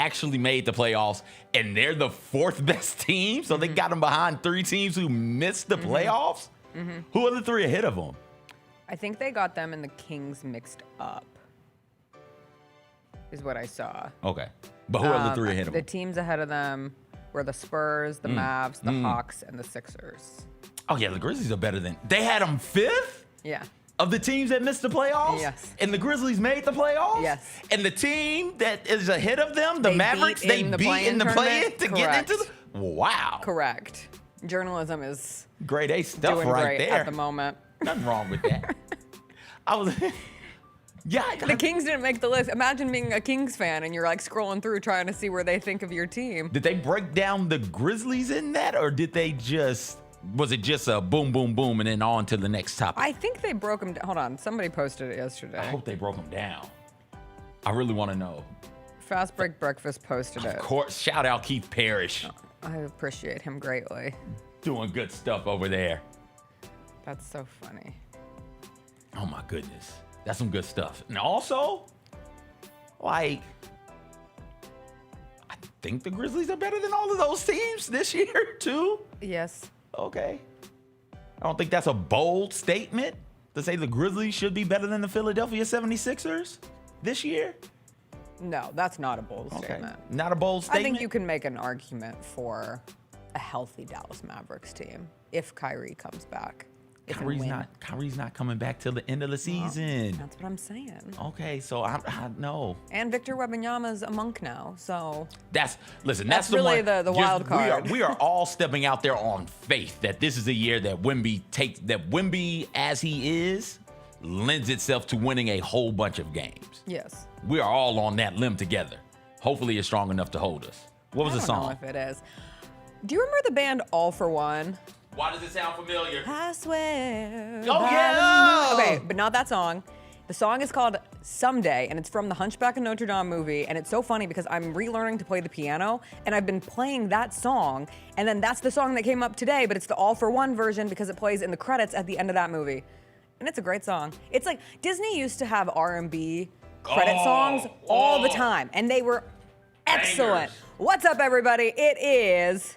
actually made the playoffs, and they're the fourth best team. So they got them behind 3 teams who missed the playoffs. Who are the 3 ahead of them? I think they got them and the Kings mixed up, is what I saw. Okay. But who are the 3 ahead of The them? teams ahead of them were the Spurs, the Mavs, the Hawks, and the Sixers. Oh, yeah, the Grizzlies are better than... They had them 5th? Yeah. Of the teams that missed the playoffs? Yes. And the Grizzlies made the playoffs? Yes. And the team that is ahead of them, the Mavericks, they beat in the play-in to get into the... Wow. Correct. Journalism is Grade A stuff doing right great there. at the moment. Nothing wrong with that. I was... Yeah. The Kings didn't make the list. Imagine being a Kings fan and you're like scrolling through trying to see where they think of your team. Did they break down the Grizzlies in that, or did they just... Was it just a boom, boom, boom, and then on to the next topic? I think they broke them down. Hold on. Somebody posted it I yesterday. hope they broke them down. I really want to know. Fast Break Breakfast posted it. Of course, shout out Keith Parrish. I appreciate him greatly. Doing good stuff over there. That's so funny. Oh my goodness. That's some good stuff. And also, like, I think the Grizzlies are better than all of those teams this year, too. Yes. Okay. I don't think that's a bold statement to say the Grizzlies should be better than the Philadelphia 76ers this year. No, that's not a bold statement. Not a bold I statement. think you can make an argument for a healthy Dallas Mavericks team if Kyrie comes back. If and when. Kyrie's not coming back till the end of the season. That's what I'm saying. Okay, so I know. And Victor Wembanyama's a Monk now, so That's really the the wild card. We are all stepping out there on faith that this is a year that Wemby as he is lends itself to winning a whole bunch of games. yes. We are all on that limb together. Hopefully it's strong enough to hold us. What was the I don't know song? if it is. Do you remember the band All for One? Why does it sound familiar? I swear. Oh, by yeah! the moon. Okay, but not that song. The song is called Someday, and it's from the Hunchback of Notre Dame movie, and it's so funny because I'm relearning to play the piano, and I've been playing that song, and then that's the song that came up today, but it's the All for One version because it plays in the credits at the end of that movie. And it's a great song. It's like Disney used to have R&B credit songs all the time, and they were excellent. Bangers. What's up, everybody? It is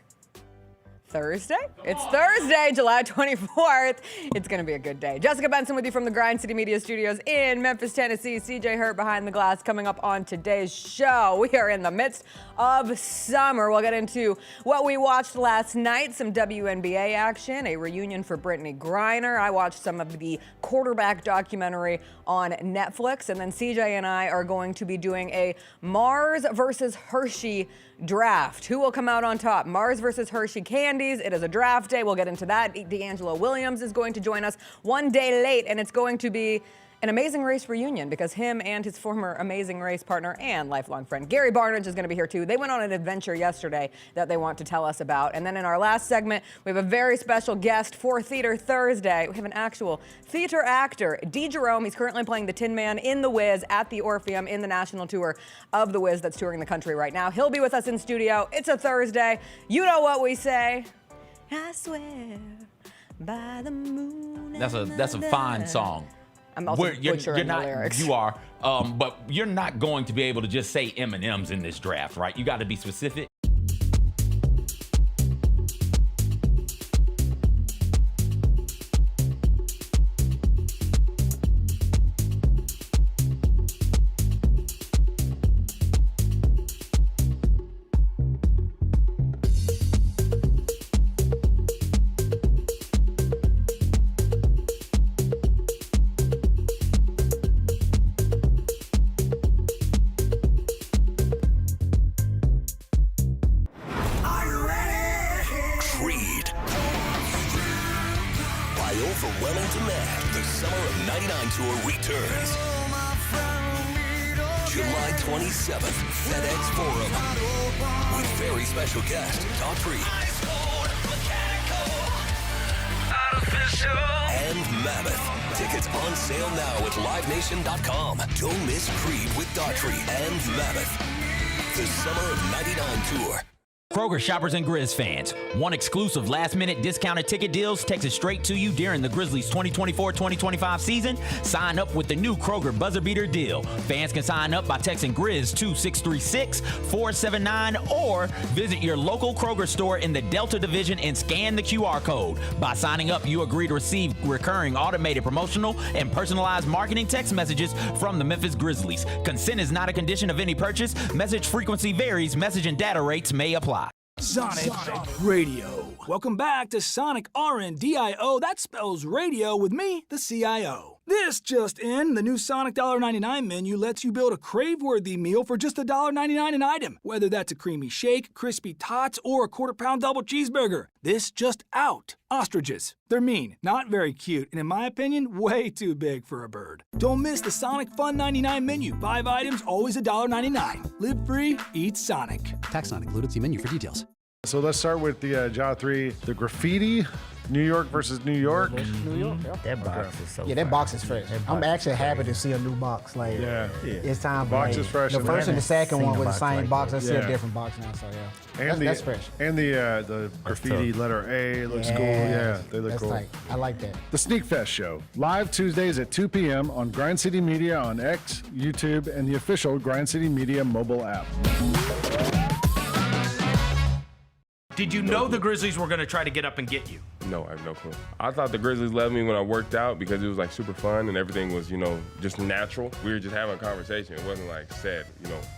Thursday. It's Thursday, July 24th. It's going to be a good day. Jessica Benson with you from the Grind City Media Studios in Memphis, Tennessee. CJ Hurt behind the glass. Coming up on today's show, we are in the midst of summer. We'll get into what we watched last night, some WNBA action, a reunion for Brittney Griner. I watched some of the quarterback documentary on Netflix, and then CJ and I are going to be doing a Mars versus Hershey draft. Who will come out on top? Mars versus Hershey candies. It is a draft day. We'll get into that. DeAngelo Williams is going to join us one day late, and it's going to be an Amazing Race reunion because him and his former Amazing Race partner and lifelong friend Gary Barnidge is going to be here too. They went on an adventure yesterday that they want to tell us about. And then in our last segment, we have a very special guest for Theater Thursday. We have an actual theater actor, Jerome. He's currently playing the Tinman in The Wiz at the Orpheum in the national tour of The Wiz that's touring the country right now. He'll be with us in studio. It's a Thursday. You know what we say. I swear by the moon. That's a fine song. I'm also butchering the lyrics. You are, but you're not going to be able to just say M&Ms in this draft, right? You got to be specific. July 27th, FedEx Forum. With very special guest, Daughtry. And Mammoth. Tickets on sale now at livenation.com. Don't miss Creed with Daughtry and Mammoth. The Summer of '99 tour. Kroger shoppers and Grizz fans, one exclusive last-minute discounted ticket deals texted straight to you during the Grizzlies 2024-2025 season. Sign up with the new Kroger Buzzer Beater deal. Fans can sign up by texting Grizz to 636-479 or visit your local Kroger store in the Delta Division and scan the QR code. By signing up, you agree to receive recurring automated promotional and personalized marketing text messages from the Memphis Grizzlies. Consent is not a condition of any purchase. Message frequency varies. Message and data rates may apply. Sonic Radio. Welcome back to Sonic RNDIO. That spells radio with me, the CIO. This just in, the new Sonic $1.99 menu lets you build a crave-worthy meal for just $1.99 an item. Whether that's a creamy shake, crispy tots, or a quarter-pound double cheeseburger. This just out. Ostriches. They're mean, not very cute, and in my opinion, way too big for a bird. Don't miss the Sonic Fun 99 menu. 5 items, always $1.99. Live free, eat Sonic. Tax not included. See menu for details. So let's start with the Jaw 3, the graffiti, New York versus New York. New York? That box is so that box is fresh. I'm actually happy to see a new box. Like, it's time for box is fresh. The first and the second one with the same box. I see a that. different box now, so And that's fresh. And the graffiti letter A looks cool. Yeah, they look that's cool. Tight. I like that. The Sneak Fest Show, live Tuesdays at 2 p.m. on Grind City Media on X, YouTube, and the official Grind City Media mobile app. Did you know the Grizzlies were going to try to get up and get you? No, I have no clue. I thought the Grizzlies loved me when I worked out because it was like super fun and everything was, just natural. We were just having a conversation. It wasn't like said,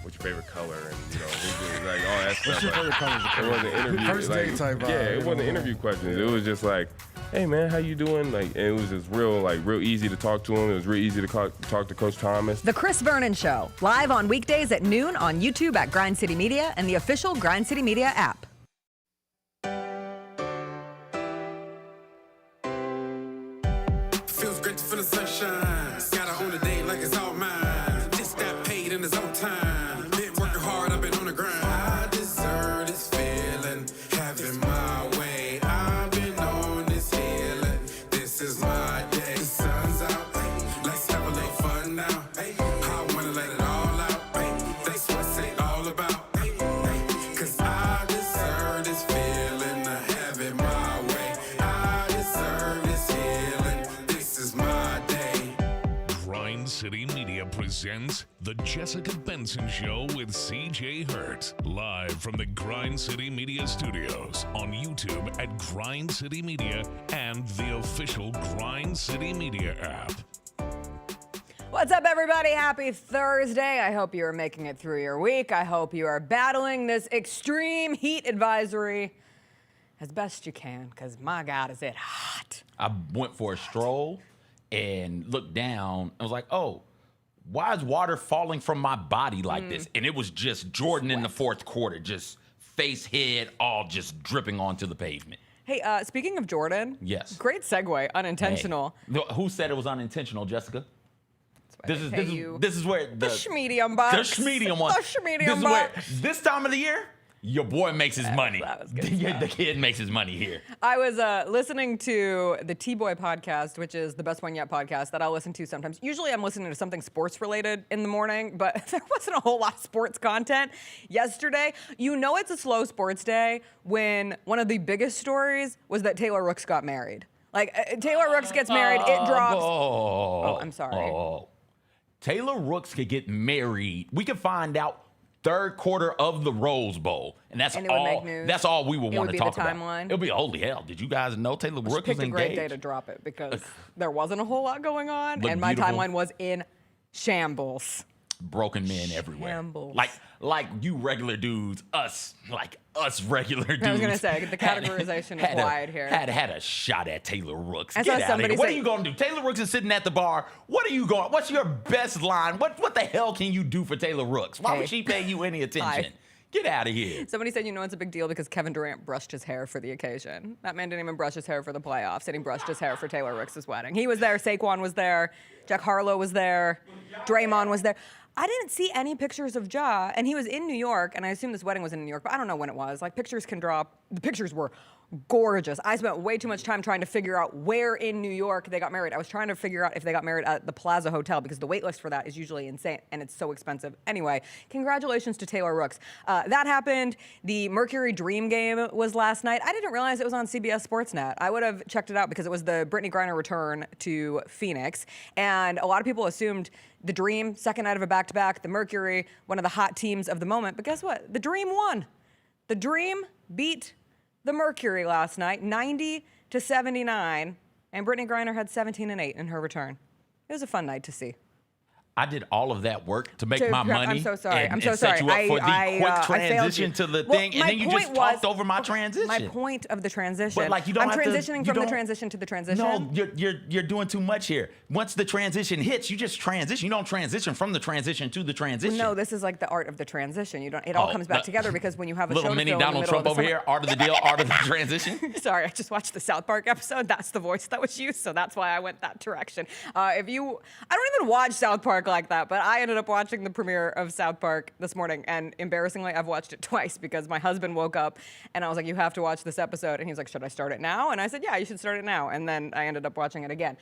what's your favorite color and, we did like all that stuff. What's your favorite color? It wasn't interview. First date type vibe. Yeah, it wasn't interview questions. It was just like, hey man, how you doing? Like, and it was just real easy to talk to him. It was real easy to talk to Coach Thomas. The Chris Vernon Show, live on weekdays at noon on YouTube at Grind City Media and the official Grind City Media app. Feels great to feel the sunshine. Gotta own the day like it's all mine. Just got paid in his own time. Been working hard, I've been on the grind. I deserve this feeling, having my way. I've been on this healing. This is my day. The sun's out, let's have a little fun now. I wanna let it all out. That's what it's all about. Cause I deserve this feeling, having my way. I deserve this healing. This is my day. Grind City Media presents The Jessica Benson Show with CJ Hurt. Live from the Grind City Media Studios on YouTube at Grind City Media and the official Grind City Media app. What's up, everybody? Happy Thursday. I hope you are making it through your week. I hope you are battling this extreme heat advisory as best you can, because my God, is it hot. I went for a stroll and looked down. I was like, oh, why is water falling from my body like this? And it was just Jordan in the fourth quarter, just face, head, all just dripping onto the pavement. Hey, speaking of Jordan. Yes. Great segue, unintentional. Hey, who said it was unintentional, Jessica? This is where the schmedium box. The schmedium one. The schmedium this is box. where this time of the year, your boy makes his money. That was good The kid makes his money here. I was listening to the T-Boy podcast, which is the best one yet podcast that I'll listen to sometimes. Usually I'm listening to something sports related in the morning, but there wasn't a whole lot of sports content yesterday. It's a slow sports day when one of the biggest stories was that Taylor Rooks got married. Like, Taylor Rooks gets married, it drops. Oh, I'm sorry. Taylor Rooks could get married. We could find out third quarter of the Rose Bowl, and that's and it would all. Make news. That's all we would want to talk about. It would be the timeline. It'll be holy hell. Did you guys know Taylor Rooks was engaged? Picked a great day to drop it because there wasn't a whole lot going on, Looked and my beautiful. timeline was in shambles. Broken men everywhere. Shambles. Like you regular dudes, us regular dudes. I was gonna say the categorization is wide here. Had a shot at Taylor Rooks. I Get saw out of here. somebody What are say- you gonna do? Taylor Rooks is sitting at the bar. What are you going? What's your best line? What the hell can you do for Taylor Rooks? Why would she pay you any attention? Get out of here. Somebody said, it's a big deal because Kevin Durant brushed his hair for the occasion. That man didn't even brush his hair for the playoffs, and he brushed his hair for Taylor Rooks' wedding. He was there, Saquon was there, Jack Harlow was there, Draymond was there. I didn't see any pictures of Ja, and he was in New York, and I assume this wedding was in New York, but I don't know when it was. Like, pictures can drop. The pictures were gorgeous. I spent way too much time trying to figure out where in New York they got married. I was trying to figure out if they got married at the Plaza Hotel because the wait list for that is usually insane and it's so expensive. Anyway, congratulations to Taylor Rooks. That happened. The Mercury Dream game was last night. I didn't realize it was on CBS Sportsnet. I would have checked it out because it was the Brittney Griner return to Phoenix. And a lot of people assumed the Dream, second night of a back-to-back, the Mercury, one of the hot teams of the moment. But guess what? The Dream won. The Dream beat the Mercury last night, 90-79, and Brittney Griner had 17-8 in her return. It was a fun night to see. I did all of that work to make my money. I'm so sorry. And set you up for the quick transition to the thing, and then you just talked over my transition. My point of the transition. But like you don't I'm have transitioning from the transition to the transition. No, you're doing too much here. Once the transition hits, you just transition. You don't transition from the transition to the transition. No, this is like the art of the transition. You don't. It all comes back together because when you have a little show mini to fill Donald in the Trump over here, art of the deal, art of the transition. Sorry, I just watched the South Park episode. That's the voice that was used, so that's why I went that direction. I don't even watch South Park like that, but I ended up watching the premiere of South Park this morning, and embarrassingly, I've watched it twice because my husband woke up and I was like, you have to watch this episode. And he's like, should I start it now? And I said, yeah, you should start it now. And then I ended up watching it again.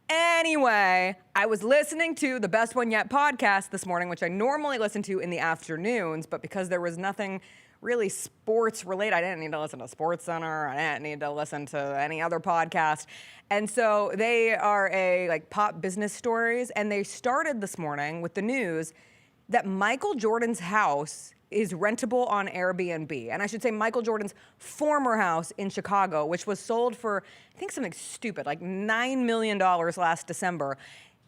Anyway, I was listening to the Best One Yet podcast this morning, which I normally listen to in the afternoons, but because there was nothing really sports related, I didn't need to listen to Sports Center. I didn't need to listen to any other podcast. And so they are pop business stories, and they started this morning with the news that Michael Jordan's house is rentable on Airbnb. And I should say Michael Jordan's former house in Chicago, which was sold for, I think, something stupid, like $9 million last December.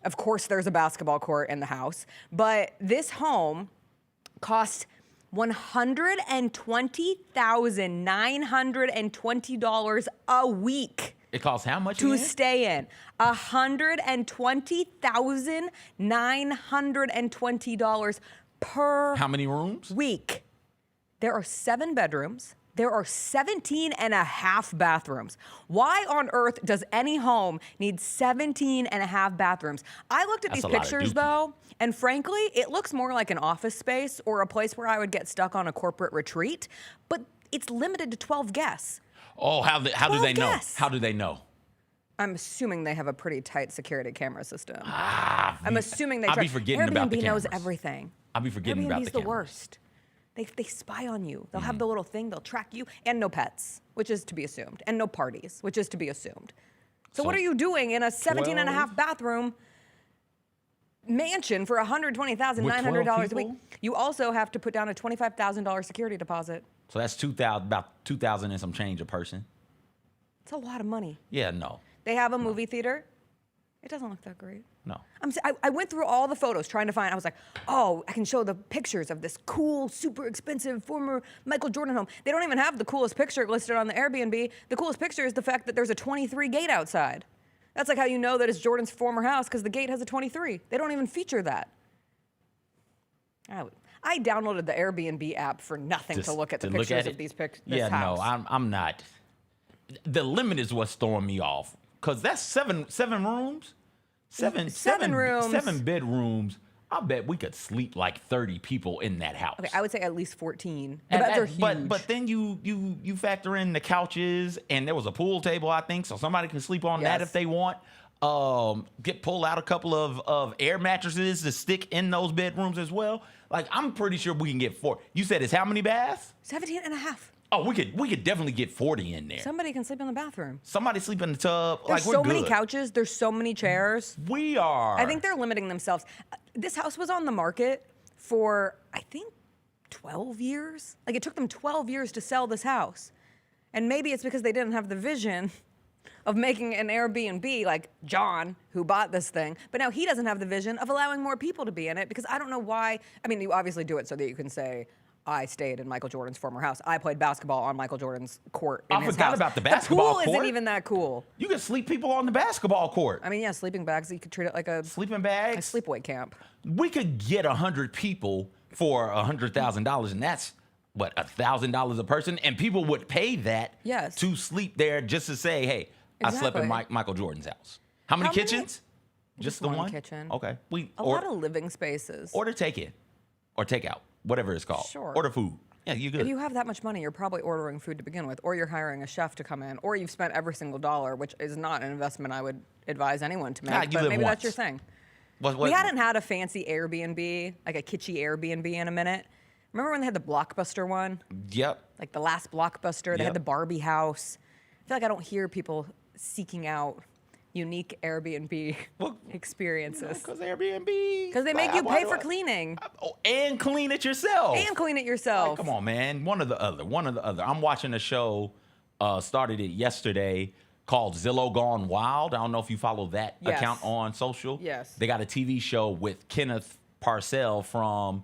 Of course, there's a basketball court in the house. But this home cost $120,920 a week. It costs how much to stay in? $120,920 per How many rooms? week. There are 7 bedrooms. There are 17 and a half bathrooms. Why on earth does any home need 17 and a half bathrooms? I looked at these pictures, though, and frankly, it looks more like an office space or a place where I would get stuck on a corporate retreat, but it's limited to 12 guests. Oh, how do they know? How do they know? I'm assuming they have a pretty tight security camera system. I'm assuming they I'll be forgetting about the Airbnb knows cameras. everything. I'll be forgetting about the Airbnb's cameras. the worst. They spy on you. They'll have the little thing. They'll track you. And no pets, which is to be assumed. And no parties, which is to be assumed. So what are you doing in a 17 and a half bathroom mansion for $120,900 a week? You also have to put down a $25,000 security deposit. So that's about $2,000 and some change a person. It's a lot of money. Yeah, no. They have a movie theater. It doesn't look that great. No. I went through all the photos trying to find, I was like, oh, I can show the pictures of this cool, super expensive former Michael Jordan home. They don't even have the coolest picture listed on the Airbnb. The coolest picture is the fact that there's a 23 gate outside. That's like how you know that it's Jordan's former house, because the gate has a 23. They don't even feature that. I downloaded the Airbnb app for nothing to look at the pictures of these pictures. Yeah, no, I'm not. The limit is what's throwing me off, because that's seven rooms. Seven rooms. 7 bedrooms. I bet we could sleep like 30 people in that house. Okay, I would say at least 14. The beds are huge. But then you factor in the couches, and there was a pool table, I think, so somebody can sleep on that if they want. Pull out a couple of air mattresses to stick in those bedrooms as well. Like, I'm pretty sure we can get 4. You said it's how many baths? 17 and a half. Oh, we could definitely get 40 in there. Somebody can sleep in the bathroom. Somebody sleep in the tub. There's we're so many good. couches. There's so many chairs. We are. I think they're limiting themselves. This house was on the market for, I think, 12 years. Like, it took them 12 years to sell this house. And maybe it's because they didn't have the vision of making an Airbnb like John, who bought this thing. But now he doesn't have the vision of allowing more people to be in it, because I don't know why. I mean, you obviously do it so that you can say, I stayed in Michael Jordan's former house. I played basketball on Michael Jordan's court in his house. I forgot about the basketball court. The pool isn't even that cool. You can sleep people on the basketball court. I mean, yeah, sleeping bags. You could treat it like a sleeping bag, a sleepaway camp. We could get 100 people for $100,000, and that's what, $1,000 a person, and people would pay that to sleep there just to say, hey, I slept in Michael Jordan's house. How many kitchens? Just the one kitchen. Okay. A lot of living spaces. Order take in or take out, whatever it's called. Sure. Order food. Yeah, you're good. If you have that much money, you're probably ordering food to begin with, or you're hiring a chef to come in, or you've spent every single dollar, which is not an investment I would advise anyone to make. Nah, you but live maybe once. that's your thing. What? We hadn't had a fancy Airbnb, like a kitschy Airbnb in a minute. Remember when they had the Blockbuster one? Yep. Like the last Blockbuster, they had Yep. the Barbie house. I feel like I don't hear people seeking out unique Airbnb experiences. Because Airbnb. Because they make you pay for cleaning. And clean it yourself. And clean it yourself. Like, come on, man. One or the other. I'm watching a show, started it yesterday, called Zillow Gone Wild. I don't know if you follow that account on social. Yes. They got a TV show with Kenneth Parcell from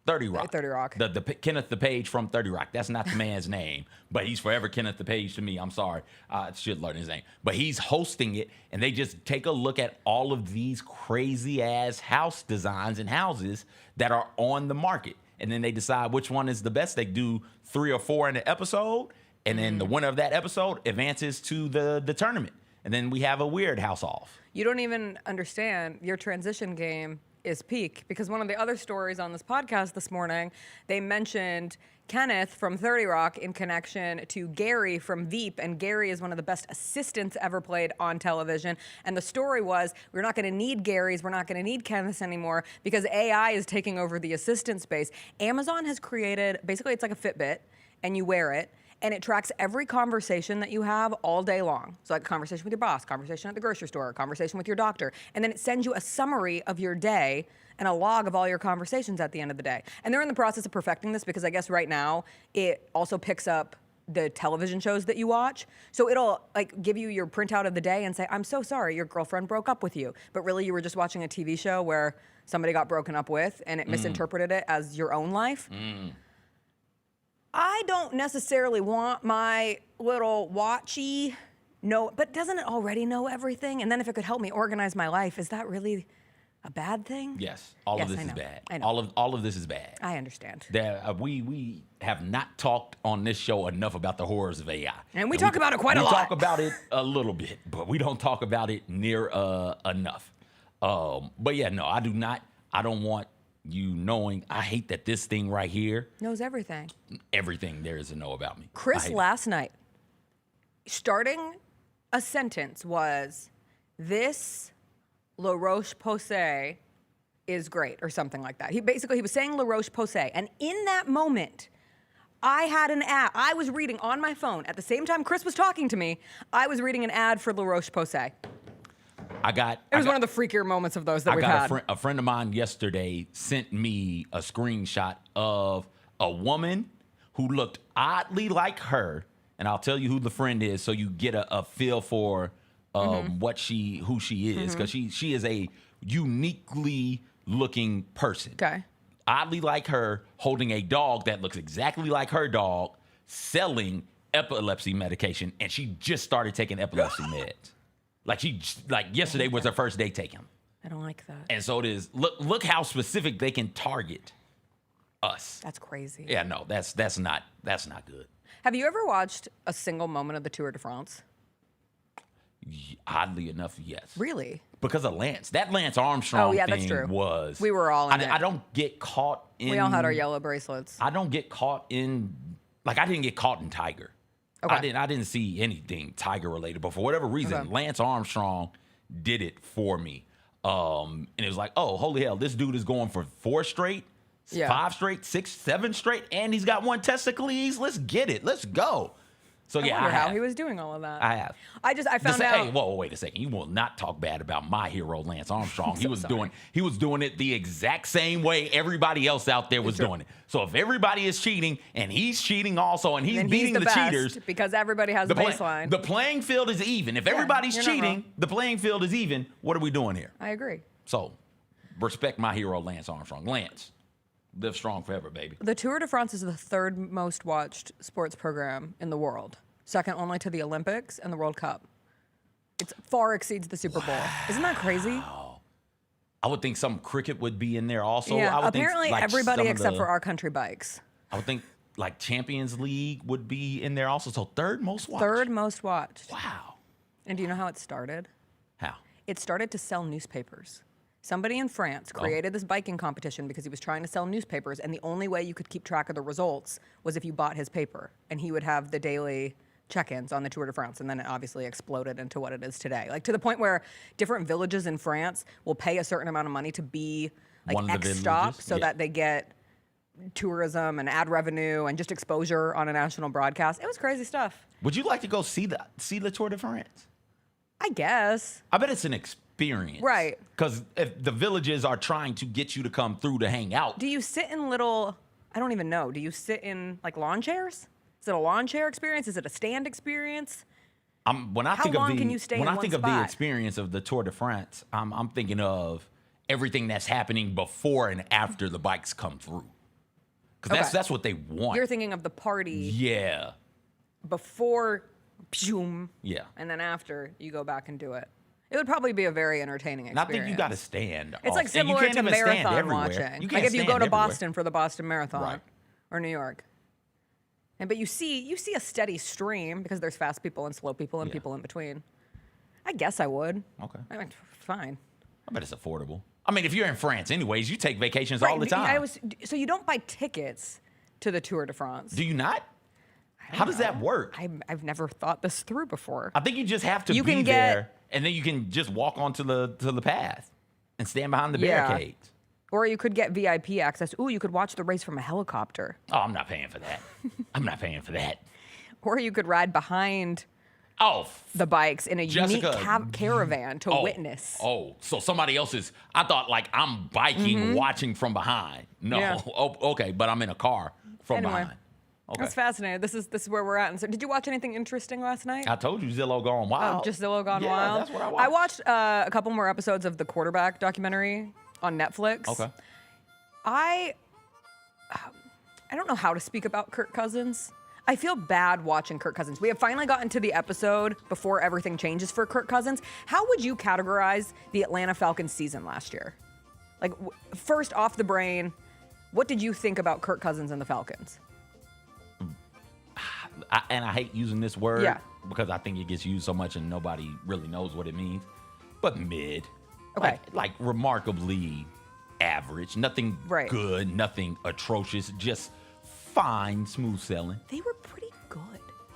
30 Rock. 30 Rock. The Kenneth the Page from 30 Rock. That's not the man's name, but he's forever Kenneth the Page to me. I'm sorry. I should learn his name. But he's hosting it, and they just take a look at all of these crazy-ass house designs and houses that are on the market. And then they decide which one is the best. They do 3 or 4 in an episode, and then the winner of that episode advances to the tournament. And then we have a weird house off. You don't even understand your transition game is peak, because one of the other stories on this podcast this morning, they mentioned Kenneth from 30 Rock in connection to Gary from Veep, and Gary is one of the best assistants ever played on television. And the story was, we're not going to need Garys, we're not going to need Kenneths anymore because AI is taking over the assistant space. Amazon has created, basically it's like a Fitbit, and you wear it, and it tracks every conversation that you have all day long. So like a conversation with your boss, conversation at the grocery store, conversation with your doctor, and then it sends you a summary of your day and a log of all your conversations at the end of the day. And they're in the process of perfecting this because I guess right now it also picks up the television shows that you watch. So it'll like give you your printout of the day and say, I'm so sorry, your girlfriend broke up with you. But really you were just watching a TV show where somebody got broken up with and it misinterpreted it as your own life. I don't necessarily want my little watchy know, but doesn't it already know everything? And then if it could help me organize my life, is that really a bad thing? Yes, all of Yes, this I is know. bad. I know. All of this is bad. I understand. We have not talked on this show enough about the horrors of AI. And we talk about it quite a lot. We talk about it a little bit, but we don't talk about it near enough. But yeah, no, I do not. I don't want you knowing. I hate that this thing right here Knows everything. Everything there is to know about me. Chris last night, starting a sentence was, this La Roche-Posay is great, or something like that. He was saying La Roche-Posay, and in that moment, I had an ad. I was reading on my phone at the same time Chris was talking to me. I was reading an ad for La Roche-Posay. It was one of the freakier moments of those that we've had. A friend of mine yesterday sent me a screenshot of a woman who looked oddly like her, and I'll tell you who the friend is so you get a feel for who she is, because she is a uniquely looking person. Okay. Oddly like her, holding a dog that looks exactly like her dog, selling epilepsy medication, and she just started taking epilepsy meds. Like yesterday was her first day taking them. I don't like that. And so it is. Look how specific they can target us. That's crazy. Yeah, no, that's not good. Have you ever watched a single moment of the Tour de France? Oddly enough, yes. Really? Because of Lance. That Lance Armstrong thing that's true. Was. We were all in it. I don't get caught in. We all had our yellow bracelets. I don't get caught in. Like, I didn't get caught in Tiger. Okay. I didn't see anything Tiger related, but for whatever reason, Lance Armstrong did it for me. And it was like, oh, holy hell, this dude is going for 4 straight, 5 straight, 6, 7 straight, and he's got 1 Testicles. Let's get it. Let's go. So I wonder how he was doing all of that. I have. I found out. Hey, whoa, wait a second. You will not talk bad about my hero, Lance Armstrong. He was doing it the exact same way everybody else out there was doing it. So if everybody is cheating and he's cheating also and he's beating the cheaters, because everybody has the baseline. The playing field is even. If everybody's cheating, the playing field is even. What are we doing here? I agree. So respect my hero, Lance Armstrong. Lance, live strong forever, baby. The Tour de France is the 3rd most watched sports program in the world, second only to the Olympics and the World Cup. It far exceeds the Super Bowl. Isn't that crazy? I would think some cricket would be in there also. Yeah, I would apparently think, everybody except for our country bikes. I would think like Champions League would be in there also. So 3rd most watched. 3rd most watched. Wow. And do you know how it started? How? It started to sell newspapers. Somebody in France created this biking competition because he was trying to sell newspapers, and the only way you could keep track of the results was if you bought his paper, and he would have the daily check-ins on the Tour de France, and then it obviously exploded into what it is today. Like, to the point where different villages in France will pay a certain amount of money to be like X stop so that they get tourism and ad revenue and just exposure on a national broadcast. It was crazy stuff. Would you like to go see the Tour de France? I guess. I bet it's an experience. Right. Because if the villages are trying to get you to come through to hang out. Do you sit in little, I don't even know, do you sit in like lawn chairs? Is it a lawn chair experience? Is it a stand experience? When I How long can you stay in one think of spot? the experience of the Tour de France, I'm thinking of everything that's happening before and after the bikes come through. Because that's what they want. You're thinking of the party. Yeah. Before, pshum, yeah. And then after, you go back and do it. It would probably be a very entertaining experience. And I think you got to stand. It's like similar to marathon watching. Like if you go to Boston for the Boston Marathon or New York. But you see a steady stream because there's fast people and slow people and people in between. I guess I would. Okay. I mean, fine. I bet it's affordable. I mean, if you're in France anyways, you take vacations all the time. So you don't buy tickets to the Tour de France. Do you not? How does that work? I've never thought this through before. I think you just have to be there, and then you can just walk onto the path and stand behind the barricades. Or you could get VIP access. Ooh, you could watch the race from a helicopter. Oh, I'm not paying for that. I'm not paying for that. Or you could ride behind the bikes in a unique caravan to witness. Oh, so somebody else is, I thought like I'm biking, watching from behind. No, okay, but I'm in a car from behind. Okay. That's fascinating. This is where we're at. And so, did you watch anything interesting last night? I told you, Zillow Gone Wild. Oh, just Zillow Gone Wild? That's what I watched. I watched a couple more episodes of the quarterback documentary on Netflix. Okay. I don't know how to speak about Kirk Cousins. I feel bad watching Kirk Cousins. We have finally gotten to the episode before everything changes for Kirk Cousins. How would you categorize the Atlanta Falcons season last year? Like, first off the brain, what did you think about Kirk Cousins and the Falcons? And I hate using this word because I think it gets used so much and nobody really knows what it means. But mid. Okay. Like remarkably average. Nothing good, nothing atrocious, just fine, smooth sailing. They were pretty good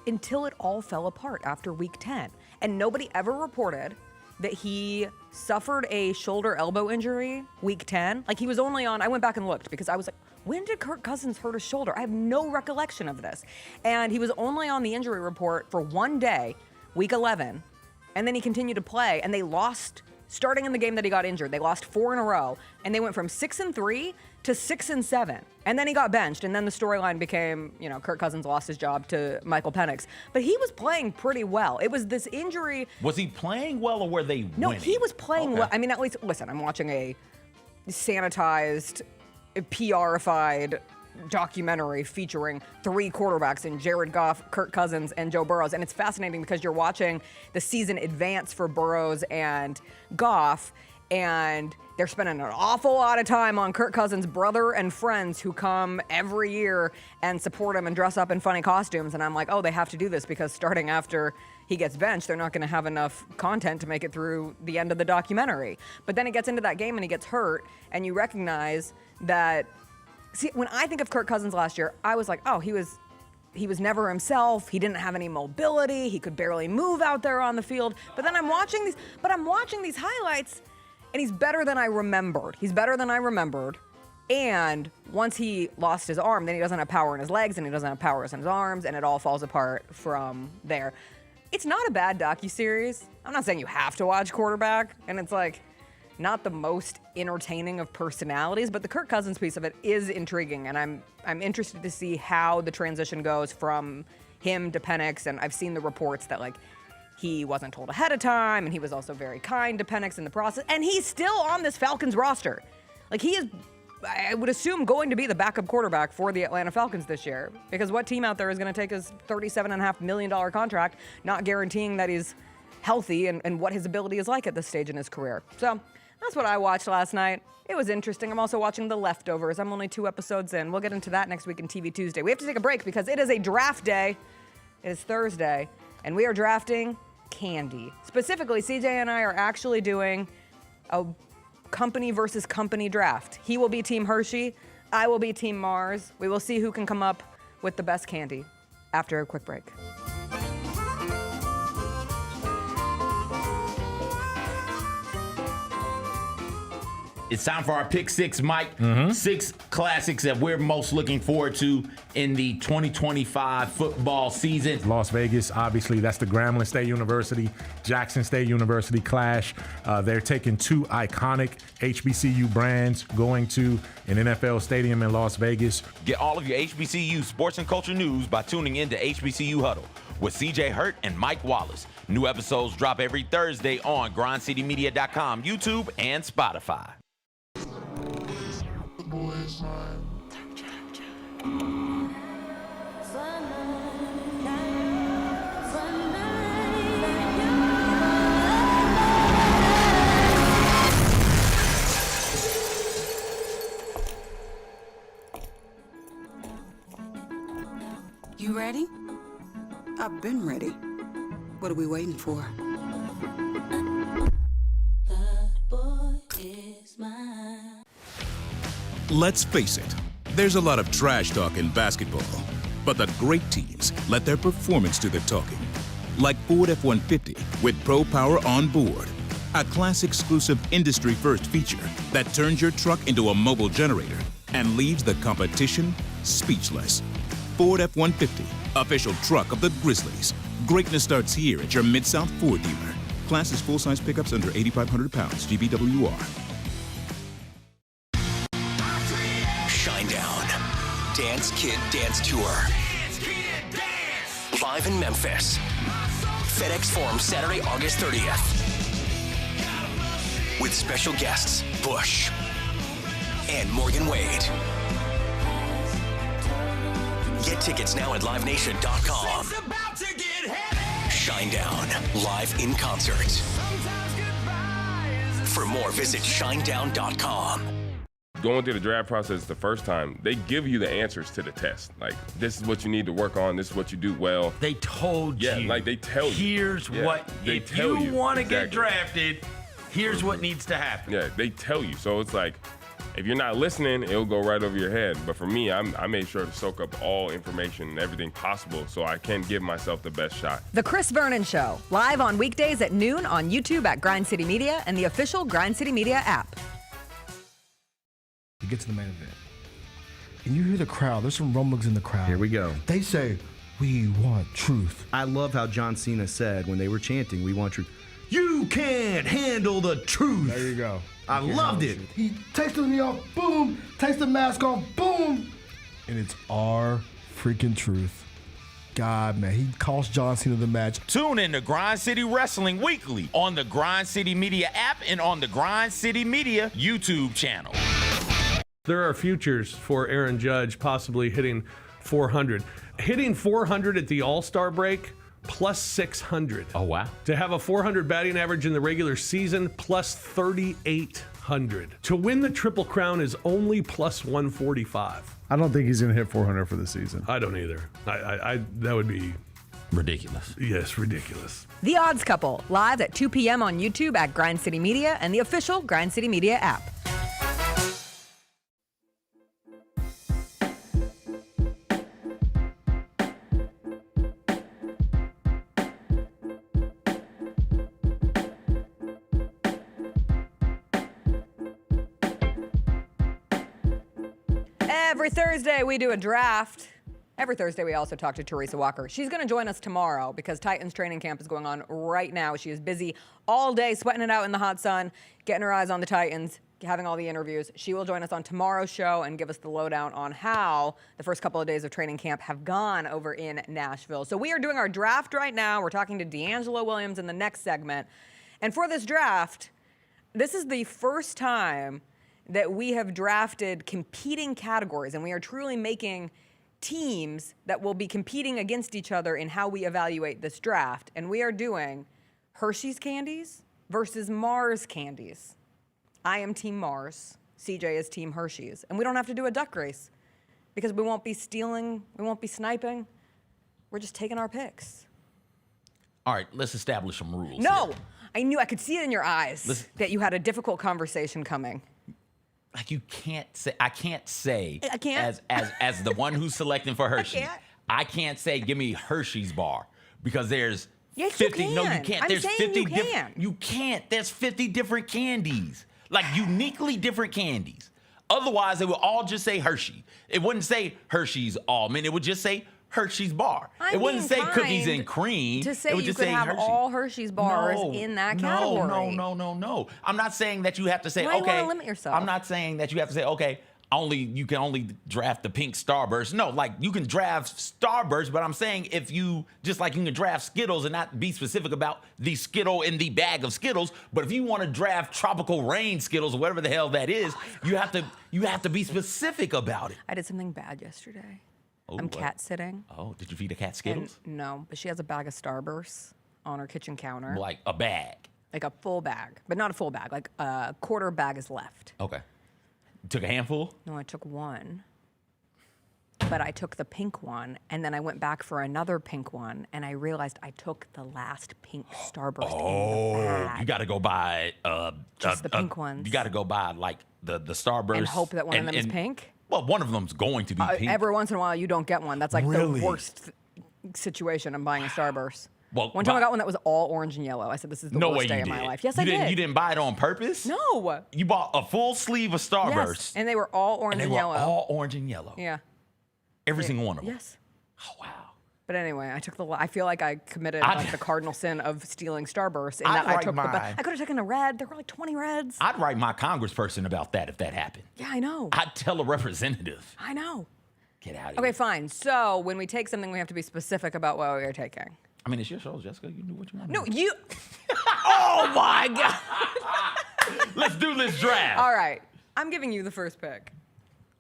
until it all fell apart after week 10. And nobody ever reported that he suffered a shoulder elbow injury week 10. Like he was only on, I went back and looked because I was like, when did Kirk Cousins hurt his shoulder? I have no recollection of this. And he was only on the injury report for one day, week 11. And then he continued to play and they lost, starting in the game that he got injured, they lost 4 in a row. And they went from 6-3 to 6-7. And then he got benched. And then the storyline became, Kirk Cousins lost his job to Michael Penix. But he was playing pretty well. It was this injury. Was he playing well or were they winning? No, he was playing well. I mean, at least, listen, I'm watching a sanitized, PR-ified documentary featuring 3 quarterbacks in Jared Goff, Kirk Cousins, and Joe Burrows. And it's fascinating because you're watching the season advance for Burrows and Goff, and they're spending an awful lot of time on Kirk Cousins' brother and friends who come every year and support him and dress up in funny costumes. And I'm like, oh, they have to do this because starting after he gets benched, they're not going to have enough content to make it through the end of the documentary. But then he gets into that game and he gets hurt, and you recognize that. See, when I think of Kirk Cousins last year, I was like, oh, he was never himself. He didn't have any mobility. He could barely move out there on the field. But then I'm watching these highlights, and he's better than I remembered. And once he lost his arm, then he doesn't have power in his legs, and he doesn't have power in his arms, and it all falls apart from there. It's not a bad docuseries. I'm not saying you have to watch quarterback, and it's like not the most entertaining of personalities, but the Kirk Cousins piece of it is intriguing, and I'm interested to see how the transition goes from him to Penix. And I've seen the reports that like he wasn't told ahead of time, and he was also very kind to Penix in the process, and he's still on this Falcons roster. Like he is, I would assume, going to be the backup quarterback for the Atlanta Falcons this year, because what team out there is going to take his $37.5 million contract, not guaranteeing that he's healthy and what his ability is like at this stage in his career. So that's what I watched last night. It was interesting. I'm also watching The Leftovers. I'm only 2 episodes in. We'll get into that next week in TV Tuesday. We have to take a break because it is a draft day. It is Thursday, and we are drafting candy. Specifically, CJ and I are actually doing a company versus company draft. He will be Team Hershey. I will be Team Mars. We will see who can come up with the best candy after a quick break. It's time for our Pick Six, Mike. 6 classics that we're most looking forward to in the 2025 football season. Las Vegas, obviously, that's the Grambling State University, Jackson State University clash. They're taking 2 iconic HBCU brands going to an NFL stadium in Las Vegas. Get all of your HBCU sports and culture news by tuning in to HBCU Huddle with CJ Hurt and Mike Wallace. New episodes drop every Thursday on grindcitymedia.com, YouTube, and Spotify. You ready? I've been ready. What are we waiting for? Let's face it, there's a lot of trash talk in basketball, but the great teams let their performance do the talking. Like Ford F-150 with Pro Power on board, a class-exclusive industry-first feature that turns your truck into a mobile generator and leaves the competition speechless. Ford F-150, official truck of the Grizzlies. Greatness starts here at your Mid-South Ford dealer. Class is full-size pickups under 8,500 pounds, GBWR. Shinedown. Dance Kid Dance Tour. Live in Memphis. FedEx Forum, Saturday, August 30th. With special guests, Bush and Morgan Wade. Get tickets now at livenation.com. Shinedown, live in concert. For more, visit shinedown.com. Going through the draft process the first time, they give you the answers to the test. Like, this is what you need to work on. This is what you do well. They told you. Yeah, like they tell you. Here's what, if you want to get drafted, here's what needs to happen. Yeah, they tell you. So it's like, if you're not listening, it'll go right over your head. But for me, I made sure to soak up all information and everything possible so I can give myself the best shot. The Chris Vernon Show, live on weekdays at noon on YouTube at Grind City Media and the official Grind City Media app. You get to the main event, and you hear the crowd. There's some rumblings in the crowd. Here we go. They say, "We want truth." I love how John Cena said when they were chanting, "We want truth." You can't handle the truth. There you go. I loved it. He takes the knee off, boom. Takes the mask off, boom. And it's our freaking truth. God, man, he cost John Cena the match. Tune in to Grind City Wrestling weekly on the Grind City Media app and on the Grind City Media YouTube channel. There are futures for Aaron Judge possibly hitting 400. Hitting 400 at the All-Star break, plus 600. Oh, wow. To have a 400 batting average in the regular season, plus 3,800. To win the Triple Crown is only plus 145. I don't think he's going to hit 400 for the season. I don't either. I that would be ridiculous. Yes, ridiculous. The Odds Couple, live at 2 p.m. on YouTube at Grind City Media and the official Grind City Media app. Every Thursday, we do a draft. Every Thursday, we also talk to Teresa Walker. She's going to join us tomorrow because Titans training camp is going on right now. She is busy all day, sweating it out in the hot sun, getting her eyes on the Titans, having all the interviews. She will join us on tomorrow's show and give us the lowdown on how the first couple of days of training camp have gone over in Nashville. So we are doing our draft right now. We're talking to DeAngelo Williams in the next segment. And for this draft, this is the first time that we have drafted competing categories, and we are truly making teams that will be competing against each other in how we evaluate this draft. And we are doing Hershey's candies versus Mars candies. I am Team Mars, CJ is Team Hershey's. And we don't have to do a duck race because we won't be stealing, we won't be sniping. We're just taking our picks. All right, let's establish some rules. No, here. I knew I could see it in your eyes that you had a difficult conversation coming. Like you can't say. I can't say. I can't. As the one who's selecting for Hershey. I can't say give me Hershey's bar because there's Yes, 50. you can. No, you can't. I'm There's saying 50 you can. You can't. There's 50 different candies. Like uniquely different candies. Otherwise, it would all just say Hershey. It wouldn't say Hershey's almond. It would just say Hershey's bar. It wouldn't say cookies and cream. To say it would you just could say have Hershey. all Hershey's bars in that category. No. I'm not saying that you have to say, Why you okay. wanna limit yourself? I'm not saying that you have to say, okay, you can only draft the pink Starburst. No, like you can draft Starburst, but I'm saying if you, just like you can draft Skittles and not be specific about the Skittle in the bag of Skittles, but if you want to draft Tropical Rain Skittles or whatever the hell that is, you have to be specific about it. I did something bad yesterday. Oh, I'm what? cat sitting. Oh, did you feed a cat Skittles? And no, but she has a bag of Starbursts on her kitchen counter. Like a bag? Like a full bag, but not a full bag. Like a quarter bag is left. Okay. Took a handful? No, I took one. But I took the pink one, and then I went back for another pink one, and I realized I took the last pink Starburst in the bag. You got to go buy Just the pink ones. You got to go buy like the Starburst And hope that one of them is pink? Well, one of them's going to be pink. Every once in a while, you don't get one. That's like Really? the worst situation. I'm buying a Starburst. Well, One time I got one that was all orange and yellow. I said, this is the no worst way day you of my did. life. Yes, you I didn't, did. You didn't buy it on purpose? No. You bought a full sleeve of Starburst. Yes, and they were all orange and yellow. all orange and yellow. Yeah. Every single one of them. Yes. Oh, wow. But anyway, I feel like I committed the cardinal sin of stealing Starburst. I'd that I write took mine. I could have taken the red. There were like 20 reds. I'd write my congressperson about that if that happened. Yeah, I know. I'd tell a representative. I know. Get out of Okay, here. fine. So when we take something, we have to be specific about what we are taking. I mean, it's your show, Jessica. You do what you want. No, you. Oh my God. Let's do this draft. All right. I'm giving you the first pick.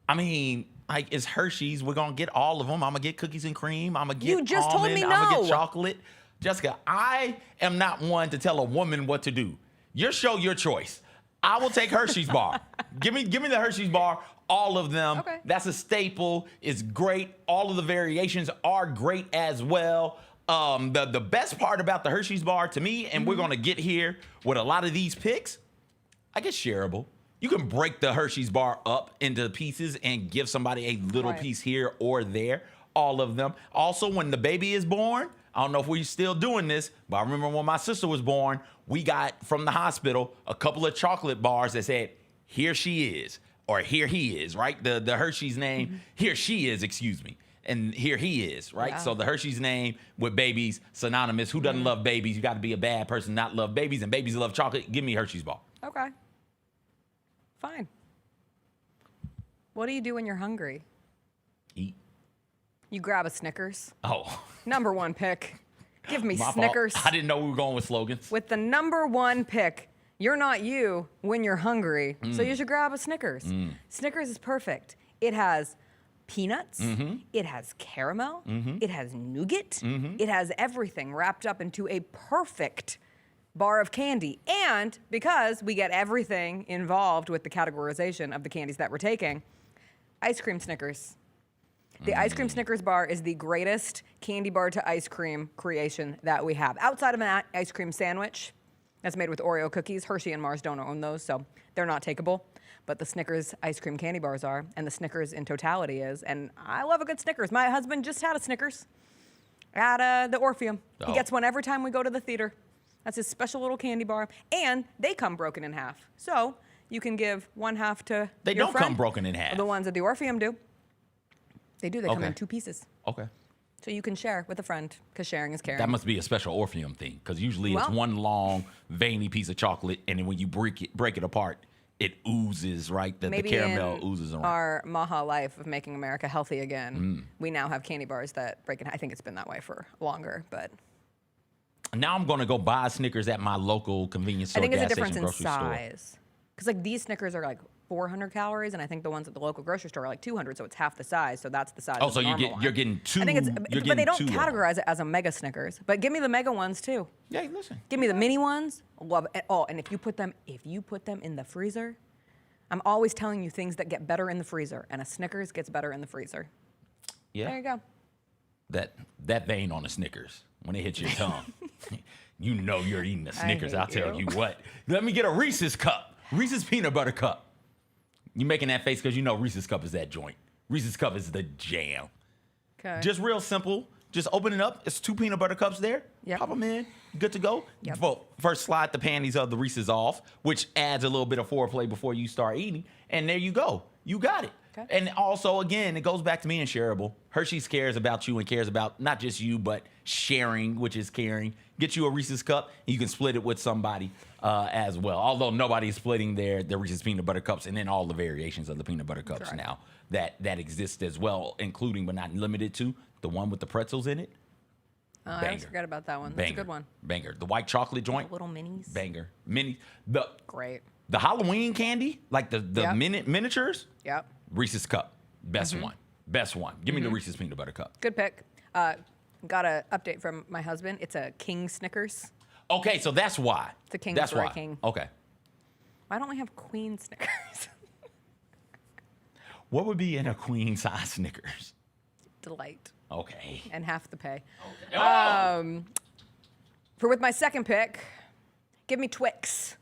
I mean, like, it's Hershey's. We're going to get all of them. I'm going to get cookies and cream. I'm going to get You just told almond. me I'm going to no. get chocolate. Jessica, I am not one to tell a woman what to do. Your show, your choice. I will take Hershey's bar. Give me the Hershey's bar, all of them. Okay. That's a staple. It's great. All of the variations are great as well. The best part about the Hershey's bar to me, and we're going to get here with a lot of these picks, I guess shareable. You can break the Hershey's bar up into pieces and give somebody a little piece here or there, all of them. Also, when the baby is born, I don't know if we're still doing this, but I remember when my sister was born, we got from the hospital a couple of chocolate bars that said, here she is, or here he is, right? The Hershey's name, here she is, excuse me. And here he is, right? Yeah. So the Hershey's name with babies, synonymous. Who doesn't love babies? You got to be a bad person, not love babies. And babies love chocolate. Give me Hershey's bar. Okay. Fine. What do you do when you're hungry? Eat. You grab a Snickers. Oh. Number one pick. Give me My fault. Snickers. I didn't know we were going with slogans. With the number one pick, you're not you when you're hungry, so you should grab a Snickers. Snickers is perfect. It has peanuts, it has caramel, it has nougat, it has everything wrapped up into a perfect bar of candy. And because we get everything involved with the categorization of the candies that we're taking, ice cream Snickers. The ice cream Snickers bar is the greatest candy bar to ice cream creation that we have. Outside of an ice cream sandwich that's made with Oreo cookies, Hershey and Mars don't own those, so they're not takeable. But the Snickers ice cream candy bars are, and the Snickers in totality is. And I love a good Snickers. My husband just had a Snickers at the Orpheum. He gets one every time we go to the theater. That's his special little candy bar. And they come broken in half. So you can give one half to They your don't friend. come broken in half. The ones at the Orpheum do. They do. They come Okay. in 2 pieces. Okay. So you can share with a friend, because sharing is caring. That must be a special Orpheum thing, because usually it's Well- one long, veiny piece of chocolate, and then when you break it apart, it oozes, right? The Maybe caramel in oozes around. our Maha life of making America healthy again, we now have candy bars that break in half. I think it's been that way for longer, but Now I'm going to go buy Snickers at my local convenience store, I think it's a gas difference station, in grocery store. size. Because like these Snickers are like 400 calories, and I think the ones at the local grocery store are like 200, so it's half the size. So that's the size. Oh, of so the normal one. you're getting two. I think it's, you're but getting they don't two of them. categorize it as a mega Snickers. But give me the mega ones too. Yeah, listen. Give me the mini ones. Love it. Oh, and if you put them in the freezer, I'm always telling you things that get better in the freezer, and a Snickers gets better in the freezer. Yeah. There you go. That vein on the Snickers. when it hits your tongue. You know you're eating a Snickers. I'll tell you what. Let me get a Reese's cup. Reese's peanut butter cup. You making that face because you know Reese's cup is that joint. Reese's cup is the jam. Okay. Just real simple. Just open it up. It's 2 peanut butter cups there. Yep. Pop them in. Good to go. Yep. Well, first slide the panties of the Reese's off, which adds a little bit of foreplay before you start eating. And there you go. You got it. Okay. And also, again, it goes back to being shareable. Hershey's cares about you and cares about not just you, but sharing, which is caring. Get you a Reese's cup, and you can split it with somebody as well. Although nobody's splitting their Reese's peanut butter cups, and then all the variations of the peanut butter cups now that exist as well, including but not limited to the one with the pretzels in it. I always forgot about that one. That's a good one. Banger. The white chocolate joint. The little minis. Banger. Great. The Halloween candy, like the miniatures. Yep. Reese's cup. Best one. Best one. Give me the Reese's peanut butter cup. Good pick. Got an update from my husband. It's a King Snickers. Okay, so that's why. It's a king That's for why. a king. Okay. Why don't we have Queen Snickers? What would be in a queen size Snickers? Delight. Okay. And half the pay. Okay. With my second pick, give me Twix.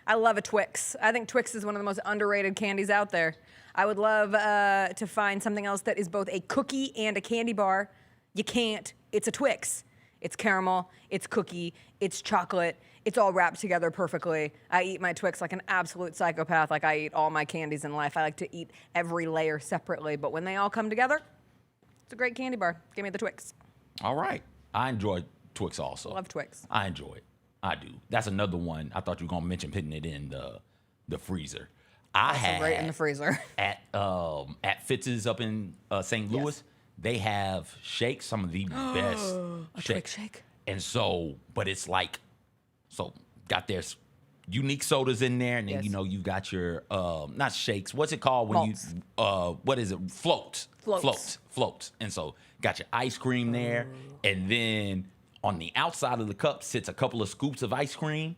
I love a Twix. I think Twix is one of the most underrated candies out there. I would love to find something else that is both a cookie and a candy bar. You can't. It's a Twix. It's caramel, it's cookie, it's chocolate. It's all wrapped together perfectly. I eat my Twix like an absolute psychopath, like I eat all my candies in life. I like to eat every layer separately, but when they all come together, it's a great candy bar. Give me the Twix. All right. I enjoy Twix also. Love Twix. I enjoy it. I do. That's another one. I thought you were going to mention putting it in the freezer. I had right in the freezer. At Fitz's up in St. Louis, they have shakes, some of the best A Twix shake? And so, but it's like, so got their unique sodas in there, and then you got your not shakes. What's it called when Malts. you what is it? Floats. Floats. And so got your ice cream there, and then on the outside of the cup sits a couple of scoops of ice cream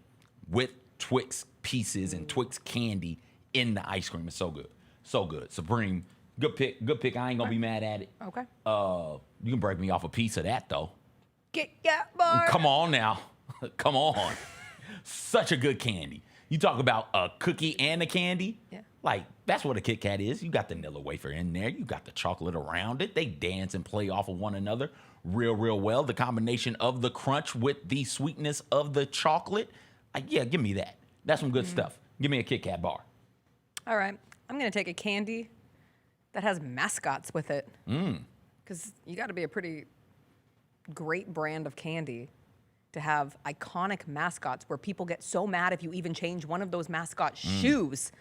with Twix pieces and Twix candy in the ice cream. It's so good. So good. Supreme. Good pick. I ain't gonna be mad at it. Okay. You can break me off a piece of that though. Kit Kat bar. Come on now. Come on. Such a good candy. You talk about a cookie and a candy. Yeah. Like, that's what a Kit Kat is. You got the vanilla wafer in there. You got the chocolate around it. They dance and play off of one another real well. The combination of the crunch with the sweetness of the chocolate. Like, yeah, give me that. That's some good stuff. Give me a Kit Kat bar. All right. I'm going to take a candy that has mascots with it. Because you got to be a pretty great brand of candy to have iconic mascots where people get so mad if you even change one of those mascot shoes.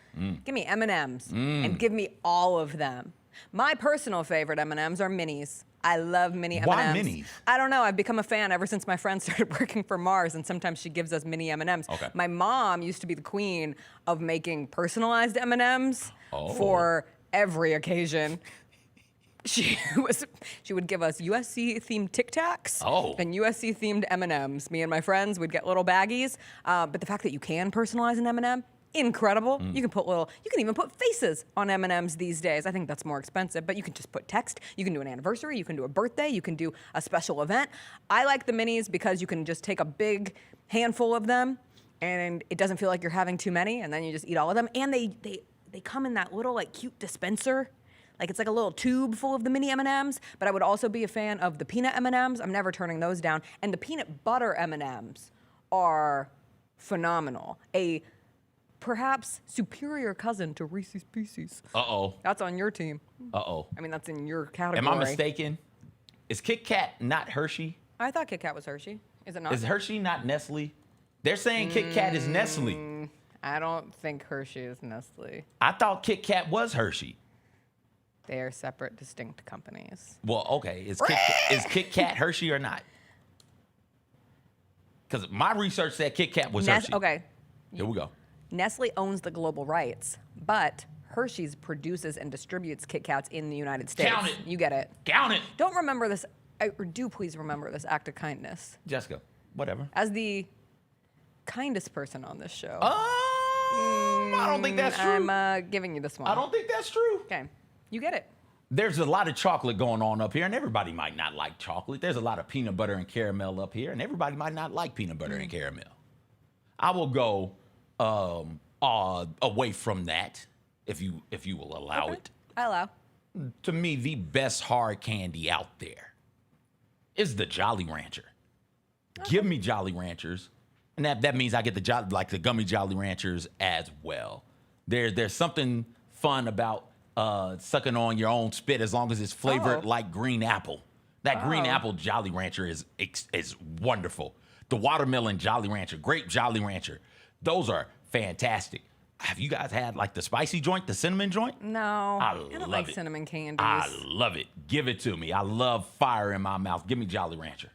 Give me M&Ms and give me all of them. My personal favorite M&Ms are minis. I love mini M&Ms. Why minis? I don't know. I've become a fan ever since my friend started working for Mars, and sometimes she gives us mini M&Ms. Okay. My mom used to be the queen of making personalized M&Ms for every occasion. She would give us USC themed Tic Tacs and USC themed M&Ms. Me and my friends would get little baggies, but the fact that you can personalize an M&M, incredible. You can even put faces on M&Ms these days. I think that's more expensive, but you can just put text. You can do an anniversary. You can do a birthday. You can do a special event. I like the minis because you can just take a big handful of them, and it doesn't feel like you're having too many, and then you just eat all of them. And they come in that little like cute dispenser. Like it's like a little tube full of the mini M&Ms, but I would also be a fan of the peanut M&Ms. I'm never turning those down. And the peanut butter M&Ms are phenomenal. A perhaps superior cousin to Reese's Pieces. Uh-oh. That's on your team. Uh-oh. I mean, that's in your category. Am I mistaken? Is Kit Kat not Hershey? I thought Kit Kat was Hershey. Is it not? Is Hershey not Nestle? They're saying Kit Kat is Nestle. I don't think Hershey is Nestle. I thought Kit Kat was Hershey. They are separate, distinct companies. Well, okay. Is Kit Kat Hershey or not? Because my research said Kit Kat was Hershey. Okay. Here we go. Nestle owns the global rights, but Hershey's produces and distributes Kit Kats in the United States. Count it. You get it. Count it. Don't remember this, or do please remember this act of kindness. Jessica, whatever. As the kindest person on this show. I don't think that's true. I'm giving you this one. I don't think that's true. Okay. You get it. there's a lot of chocolate going on up here, and everybody might not like chocolate. There's a lot of peanut butter and caramel up here, and everybody might not like peanut butter and caramel. I will go away from that, if you will allow it. I allow. To me, the best hard candy out there is the Jolly Rancher. Give me Jolly Ranchers, and that means I get the gummy Jolly Ranchers as well. There's something fun about sucking on your own spit as long as it's flavored like green apple. That green apple Jolly Rancher is wonderful. The watermelon Jolly Rancher, grape Jolly Rancher, those are fantastic. Have you guys had like the spicy joint, the cinnamon joint? No, I don't love like it. cinnamon candies. I love it. Give it to me. I love fire in my mouth. Give me Jolly Rancher.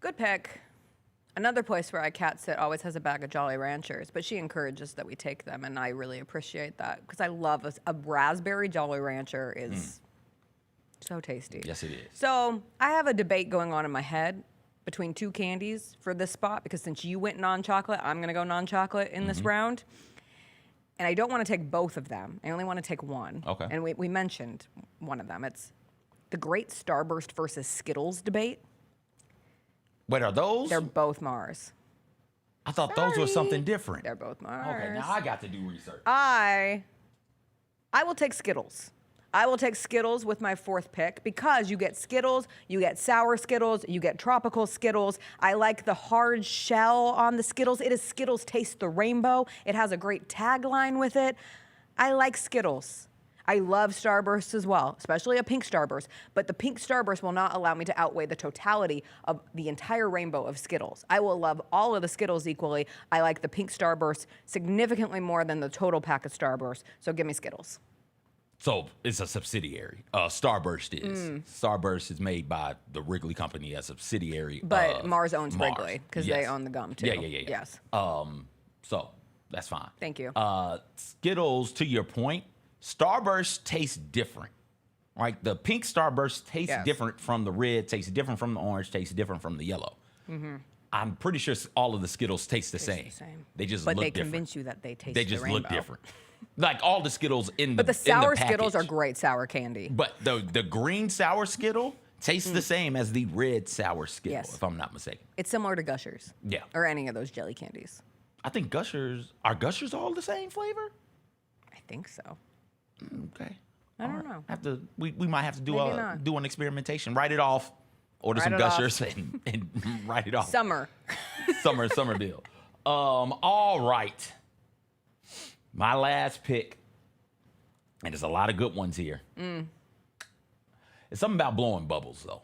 Good pick. Another place where I cat sit always has a bag of Jolly Ranchers, but she encourages that we take them, and I really appreciate that because I love a raspberry Jolly Rancher is so tasty. Yes, it is. So I have a debate going on in my head between two candies for this spot because since you went non-chocolate, I'm going to go non-chocolate in this round. And I don't want to take both of them. I only want to take one. Okay. And we mentioned one of them. It's the Great Starburst versus Skittles debate. Wait, are those? They're both Mars. I thought those were something different. They're both Mars. Okay, now I got to do research. I will take Skittles. I will take Skittles with my fourth pick because you get Skittles, you get sour Skittles, you get tropical Skittles. I like the hard shell on the Skittles. It is Skittles Taste the Rainbow. It has a great tagline with it. I like Skittles. I love Starbursts as well, especially a pink Starburst. But the pink Starburst will not allow me to outweigh the totality of the entire rainbow of Skittles. I will love all of the Skittles equally. I like the pink Starburst significantly more than the total pack of Starburst. So give me Skittles. So it's a subsidiary. Starburst is. Starburst is made by the Wrigley Company, a subsidiary. But Mars owns Mars. Wrigley because Yes. they own the gum too. Yeah. Yes. So that's fine. Thank you. Skittles, to your point, Starburst tastes different. Right? The pink Starburst tastes different from the red, tastes different from the orange, tastes different from the yellow. I'm pretty sure all of the Skittles taste the same. They just But look they different. convince you that they taste They just the look rainbow. different. Like all the Skittles in the But the sour package. Skittles are great sour candy. But the green sour Skittle tastes the same as the red sour Skittle, Yes. if I'm not mistaken. It's similar to Gushers. Yeah. Or any of those jelly candies. I think Gushers all the same flavor? I think so. Okay. I don't know. We might have to do Maybe not. do an experimentation. Write it off. Order Write some it off. Gushers and write it off. Summer. Summer deal. All right. My last pick, and there's a lot of good ones here. It's something about blowing bubbles, though.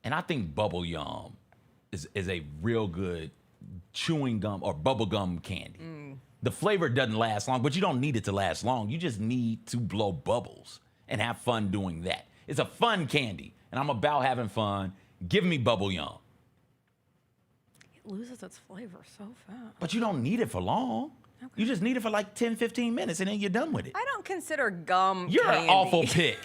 And I think bubble yum is a real good chewing gum or bubble gum candy. The flavor doesn't last long, but you don't need it to last long. You just need to blow bubbles and have fun doing that. It's a fun candy, and I'm about having fun. Give me bubble yum. It loses its flavor so fast. But you don't need it for long. Okay. You just need it for like 10, 15 minutes, and then you're done with it. I don't consider gum You're candy. an awful pick.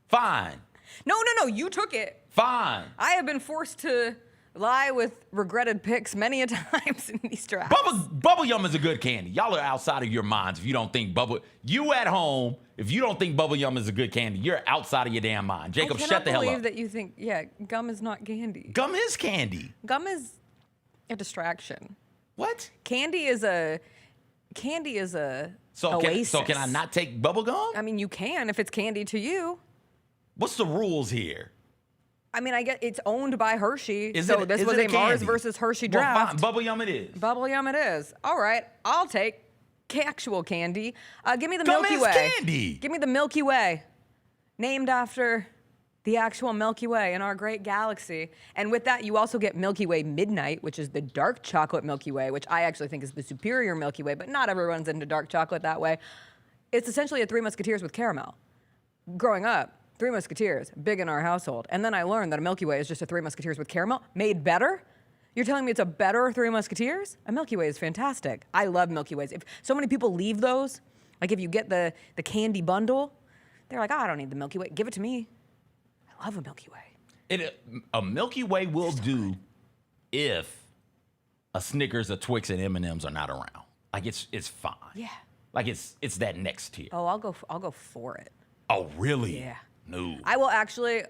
Fine. No. You took it. Fine. I have been forced to lie with regretted picks many a times in these drafts. Bubble yum is a good candy. Y'all are outside of your minds if you don't think you at home, if you don't think bubble yum is a good candy, you're outside of your damn mind. Jacob, shut the hell I cannot up. believe that you think, gum is not candy. Gum is candy. Gum is a distraction. What? Candy is a oasis. So can I not take bubble gum? I mean, you can if it's candy to you. What's the rules here? I mean, I get it's owned by Hershey. Is so it- this is was it a Mars candy? versus Hershey Well, draft. fine. Bubble yum it is. Bubble yum it is. All right, I'll take actual candy. Give me the Gum Milky is Way. candy. Give me the Milky Way, named after the actual Milky Way in our great galaxy. And with that, you also get Milky Way Midnight, which is the dark chocolate Milky Way, which I actually think is the superior Milky Way, but not everyone's into dark chocolate that way. It's essentially a Three Musketeers with caramel. Growing up, Three Musketeers, big in our household. And then I learned that a Milky Way is just a Three Musketeers with caramel, made better. You're telling me it's a better Three Musketeers? A Milky Way is fantastic. I love Milky Ways. If so many people leave those, like if you get the candy bundle, they're like, I don't need the Milky Way. Give it to me. I love a Milky Way. A Milky Way will do if a Snickers, a Twix, and M&Ms are not around. Like it's fine. Yeah. Like it's that next tier. Oh, I'll go for it. Oh, really? Yeah. No. I will actually,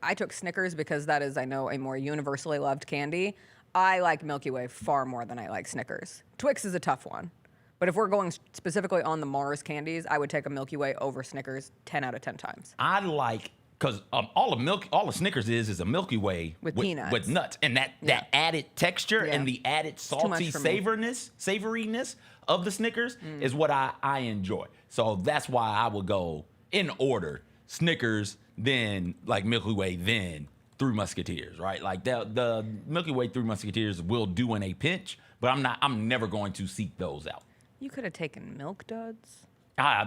I took Snickers because that is, I know, a more universally loved candy. I like Milky Way far more than I like Snickers. Twix is a tough one. But if we're going specifically on the Mars candies, I would take a Milky Way over Snickers 10 out of 10 times. I like, because all of Snickers is a Milky Way with peanuts. With nuts. And that added texture and the added salty savoriness of the Snickers is what I enjoy. So that's why I would go in order. Snickers, then like Milky Way, then Three Musketeers, right? Like the Milky Way Three Musketeers will do in a pinch, but I'm never going to seek those out. You could have taken Milk Duds.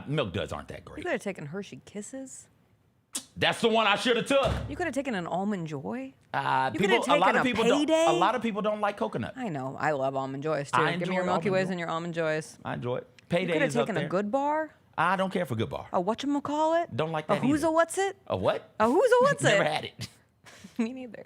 Milk Duds aren't that You great. could have taken Hershey Kisses. That's the one I should have took. You could have taken an Almond Joy. A lot of people don't like coconut. I know. I love Almond Joys too. Give me your Milky Ways and your Almond Joys. I enjoy it. You Payday could have is up taken there. a Good Bar. I don't care for Good Bar. A whatchamacallit? Don't like A that who's either. a what's it? A what? A who's a what's Never it? had it. Me neither.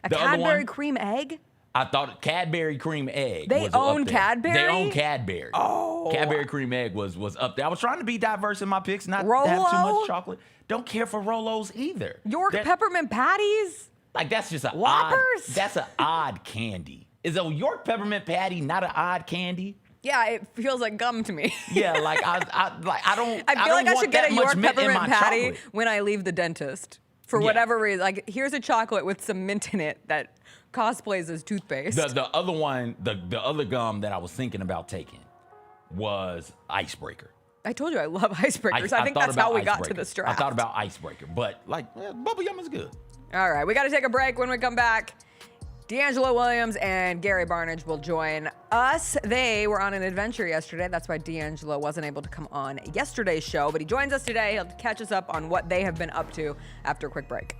A The other Cadbury one? cream egg? I thought Cadbury cream egg. They was up own there. Cadbury? They own Cadbury. Oh. Cadbury cream egg was up there. I was trying to be diverse in my picks, not have too Rolo? much chocolate. Don't care for Rolos either. York peppermint patties? Like that's just an Whoppers? That's an odd candy. Is a York peppermint patty not an odd candy? Yeah, it feels like gum to me. Yeah, like I don't. I feel like I want should get that a much York mint in peppermint my patty chocolate. when I leave the dentist. For Yeah. whatever reason. Like, here's a chocolate with some mint in it that cosplays as toothpaste. The other one, the other gum that I was thinking about taking was Icebreaker. I told you I love icebreakers. I think thought that's how about we got to Icebreaker. this draft. I thought about Icebreaker, but bubble gum is good. All right, we got to take a break. When we come back, DeAngelo Williams and Gary Barnidge will join us. They were on an adventure yesterday. That's why DeAngelo wasn't able to come on yesterday's show, but he joins us today. He'll catch us up on what they have been up to after a quick break.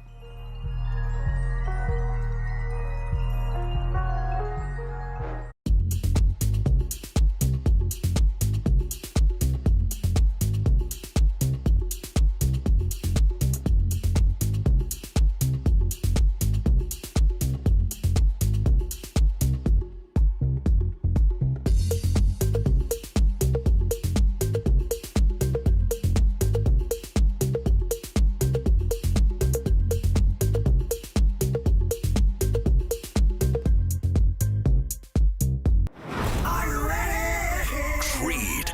Creed.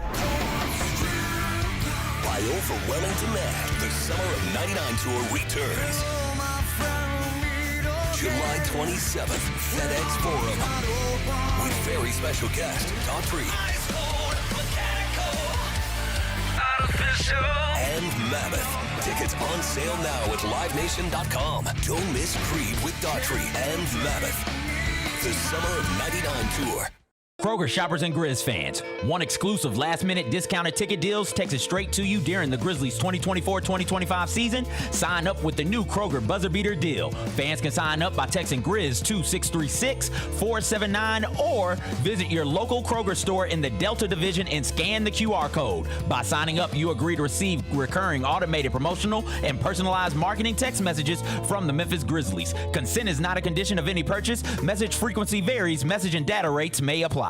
By overwhelming demand, the Summer of '99 tour returns. July 27th, FedEx Forum. With very special guest, Daughtry. And Mammoth. Tickets on sale now at LiveNation.com. Don't miss Creed with Daughtry and Mammoth. The Summer of '99 tour. Kroger shoppers and Grizz fans, want exclusive last-minute discounted ticket deals texted straight to you during the Grizzlies 2024-2025 season? Sign up with the new Kroger Buzzer Beater deal. Fans can sign up by texting Grizz to 636-479 or visit your local Kroger store in the Delta Division and scan the QR code. By signing up, you agree to receive recurring automated promotional and personalized marketing text messages from the Memphis Grizzlies. Consent is not a condition of any purchase. Message frequency varies. Message and data rates may apply.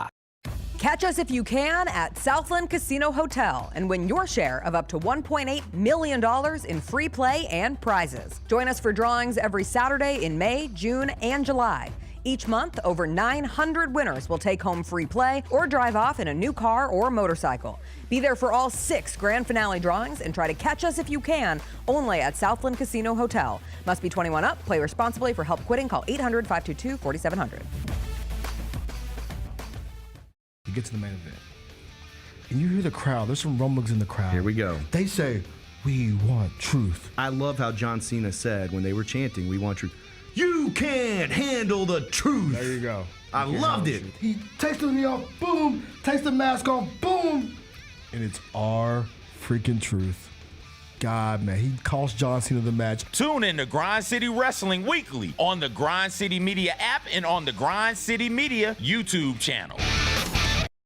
Catch us if you can at Southland Casino Hotel and win your share of up to $1.8 million in free play and prizes. Join us for drawings every Saturday in May, June, and July. Each month, over 900 winners will take home free play or drive off in a new car or motorcycle. Be there for all 6 grand finale drawings and try to catch us if you can, only at Southland Casino Hotel. Must be 21 up. Play responsibly. For help quitting, call 800-522-4700. You get to the main event, and you hear the crowd. There's some rumblings in the crowd. Here we go. They say, "We want truth." I love how John Cena said when they were chanting, "We want truth." You can't handle the truth. There you go. I loved it. He takes the knee off, boom. Takes the mask off, boom. And it's our freaking truth. God, man, he cost John Cena the match. Tune in to Grind City Wrestling weekly on the Grind City Media app and on the Grind City Media YouTube channel.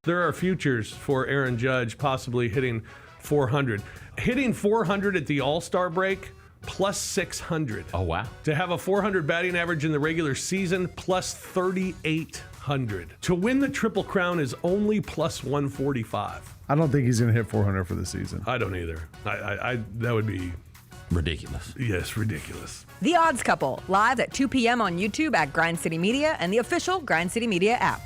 There are futures for Aaron Judge possibly hitting 400. Hitting 400 at the All-Star break, plus 600. Oh, wow. To have a 400 batting average in the regular season, plus 3,800. To win the Triple Crown is only plus 145. I don't think he's going to hit 400 for the season. I don't either. I that would be ridiculous. Yes, ridiculous. The Odds Couple, live at 2 p.m. on YouTube at Grind City Media and the official Grind City Media app.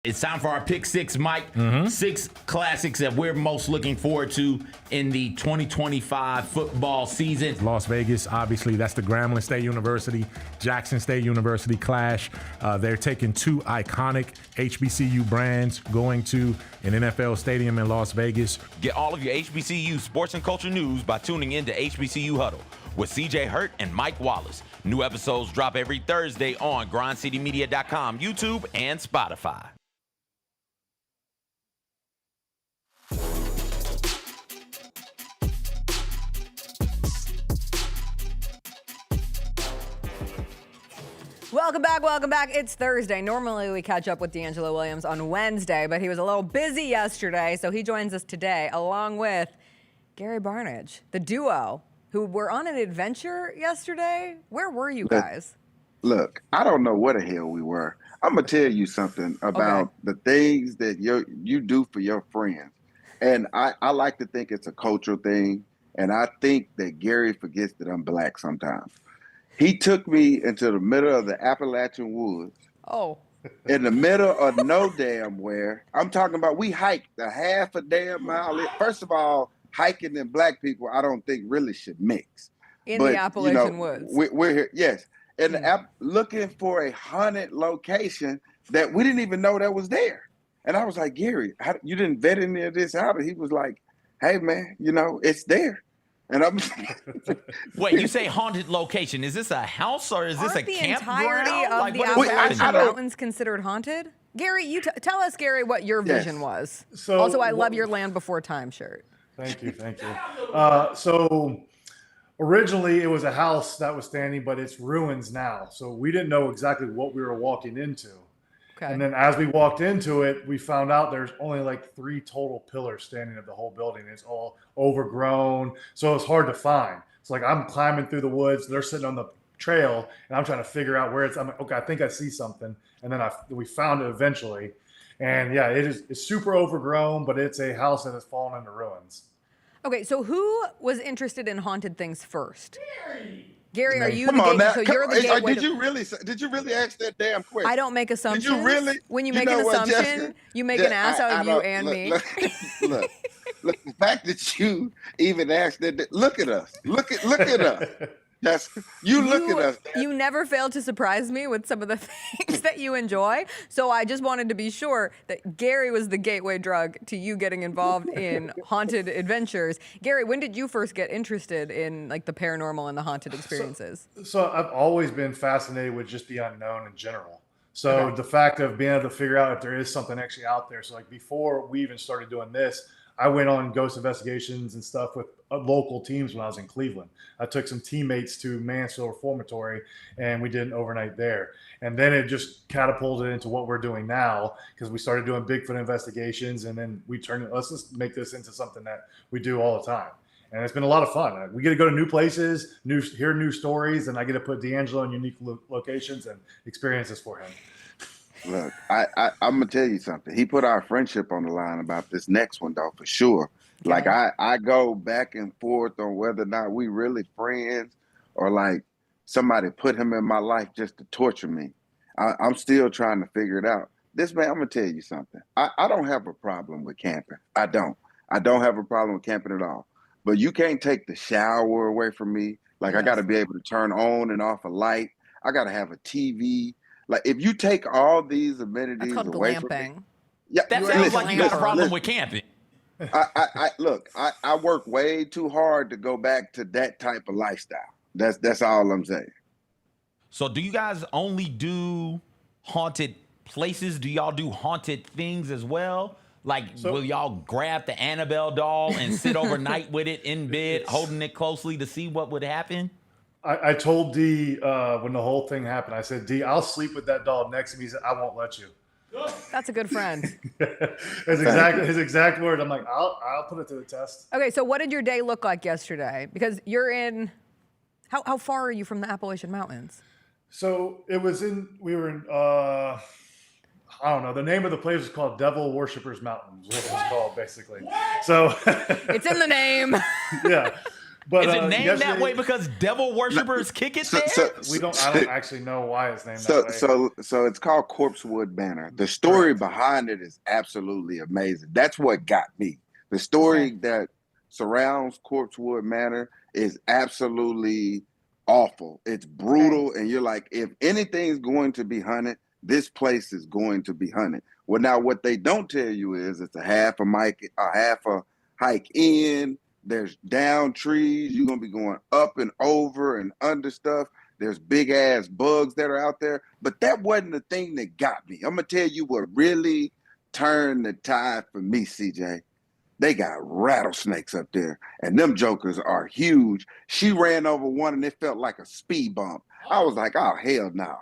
It's time for our Pick Six, Mike. 6 classics that we're most looking forward to in the 2025 football season. Las Vegas, obviously, that's the Grambling State University, Jackson State University clash. They're taking 2 iconic HBCU brands, going to an NFL stadium in Las Vegas. Get all of your HBCU sports and culture news by tuning in to HBCU Huddle with CJ Hurt and Mike Wallace. New episodes drop every Thursday on grindcitymedia.com, YouTube, and Spotify. Welcome back, welcome back. It's Thursday. Normally we catch up with DeAngelo Williams on Wednesday, but he was a little busy yesterday, so he joins us today along with Gary Barnidge, the duo, who were on an adventure yesterday. Where were you guys? Look, I don't know where the hell we were. I'm going to tell you something about the things that you do for your friends. And I like to think it's a cultural thing, and I think that Gary forgets that I'm black sometimes. He took me into the middle of the Appalachian woods. Oh. In the middle of no damn where. I'm talking about we hiked a half a damn mile. First of all, hiking and black people, I don't think really should mix. In the Appalachian woods. We're here, yes. And looking for a haunted location that we didn't even know that was there. And I was like, Gary, you didn't vet any of this out? And he was like, hey, man, it's there. And I'm wait, you say haunted location. Is this a house or is this a campground? Aren't the entirety of the Appalachian Mountains considered haunted? Gary, tell us, Gary, what your vision was. So, also, I love your Land Before Time shirt. Thank you. So originally it was a house that was standing, but it's ruins now. So we didn't know exactly what we were walking into. Okay. And then as we walked into it, we found out there's only like 3 total pillars standing of the whole building. It's all overgrown. So it's hard to find. It's like I'm climbing through the woods. They're sitting on the trail and I'm trying to figure out where it's. I'm like, okay, I think I see something. And then we found it eventually. And yeah, it's super overgrown, but it's a house that has fallen into ruins. Okay, so who was interested in haunted things first? Gary, are you Come the on now. So you're the gateway. Did you really ask that damn question? I don't make assumptions. Did you really? When you make an assumption, you make an ass out of you and me. Look, the fact that you even asked that. Look at us. Look at us. Look at us. You never fail to surprise me with some of the things that you enjoy. So I just wanted to be sure that Gary was the gateway drug to you getting involved in haunted adventures. Gary, when did you first get interested in like the paranormal and the haunted experiences? So I've always been fascinated with just the unknown in general. So the fact of being able to figure out if there is something actually out there. So like before we even started doing this, I went on ghost investigations and stuff with local teams when I was in Cleveland. I took some teammates to Mansfield Reformatory and we did an overnight there. And then it just catapulted into what we're doing now because we started doing Bigfoot investigations and then we turned it, let's just make this into something that we do all the time. And it's been a lot of fun. We get to go to new places, hear new stories, and I get to put DeAngelo in unique locations and experiences for him. Look, I'm gonna tell you something. He put our friendship on the line about this next one, though, for sure. Like I go back and forth on whether or not we really friends or like somebody put him in my life just to torture me. I'm still trying to figure it out. This man, I'm gonna tell you something. I don't have a problem with camping. I don't have a problem with camping at all. But you can't take the shower away from me. Like I got to be able to turn on and off a light. I got to have a TV. Like if you take all these amenities away from me, that sounds like you got a problem with camping. I work way too hard to go back to that type of lifestyle. That's all I'm saying. So do you guys only do haunted places? Do y'all do haunted things as well? Like, will y'all grab the Annabelle doll and sit overnight with it in bed, holding it closely to see what would happen? I told D when the whole thing happened, I said, D, I'll sleep with that doll next to me. He said, I won't let you. That's a good friend. his exact word. I'm like, I'll put it to the test. Okay, so what did your day look like yesterday? Because you're in, how far are you from the Appalachian Mountains? So we were in I don't know. The name of the place is called Devil Worshippers Mountain. Is what it's called, basically. So it's in the name. Yeah. But, is it named that way because devil worshippers kick it there? I don't actually know why it's named that way. So it's called Corpsewood Manor. The story behind it is absolutely amazing. That's what got me. The story that surrounds Corpsewood Manor is absolutely awful. It's brutal, and you're like, if anything's going to be hunted, this place is going to be hunted. Well, now what they don't tell you is it's a half a hike in. There's down trees. You're gonna be going up and over and under stuff. There's big ass bugs that are out there. But that wasn't the thing that got me. I'm gonna tell you what really turned the tide for me, CJ. They got rattlesnakes up there, and them jokers are huge. She ran over one, and it felt like a speed bump. I was like, oh hell no,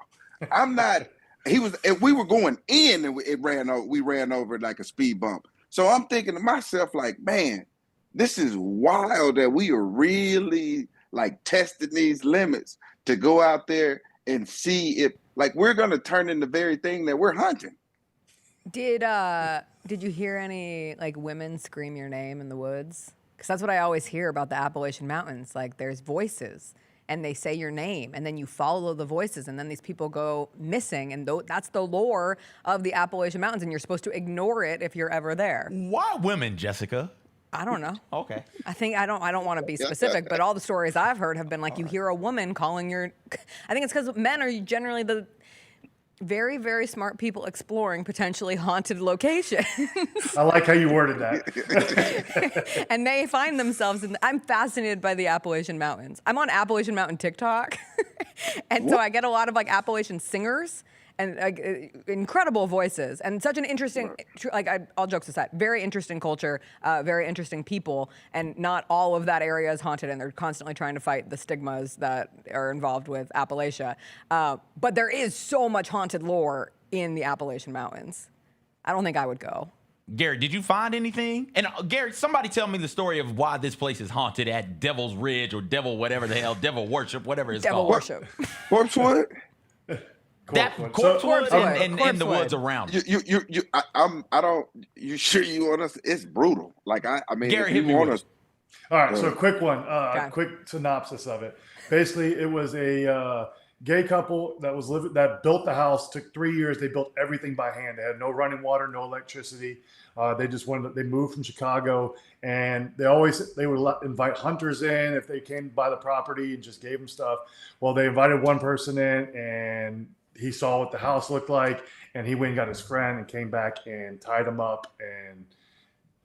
I'm not. We were going in, and we ran over it like a speed bump. So I'm thinking to myself, like, man, this is wild that we are really like testing these limits to go out there and see if like we're gonna turn in the very thing that we're hunting. Did you hear any like women scream your name in the woods? Because that's what I always hear about the Appalachian Mountains. Like there's voices and they say your name and then you follow the voices and then these people go missing. And that's the lore of the Appalachian Mountains and you're supposed to ignore it if you're ever there. Why women, Jessica? I don't know. Okay. I don't want to be specific, but all the stories I've heard have been like you hear a woman calling your. I think it's because men are generally the very, very smart people exploring potentially haunted locations. I like how you worded that. And they find themselves I'm fascinated by the Appalachian Mountains. I'm on Appalachian Mountain TikTok, and so I get a lot of like Appalachian singers. And incredible voices, and such an interesting, all jokes aside, very interesting culture, very interesting people, and not all of that area is haunted, and they're constantly trying to fight the stigmas that are involved with Appalachia. But there is so much haunted lore in the Appalachian Mountains. I don't think I would go. Garrett, did you find anything? And Garrett, somebody tell me the story of why this place is haunted at Devil's Ridge or Devil whatever the hell, Devil Worship, whatever it's Devil called. Worship. Corpsewood? That Corpsewood and the woods around it. You sure you want us? It's brutal. Like I mean, Gary, if you want us. All right, so quick one, quick synopsis of it. Basically, it was a gay couple that built the house. Took 3 years. They built everything by hand. They had no running water, no electricity. They moved from Chicago, and they would invite hunters in if they came by the property and just gave them stuff. Well, they invited one person in, and he saw what the house looked like, and he went and got his friend and came back and tied them up and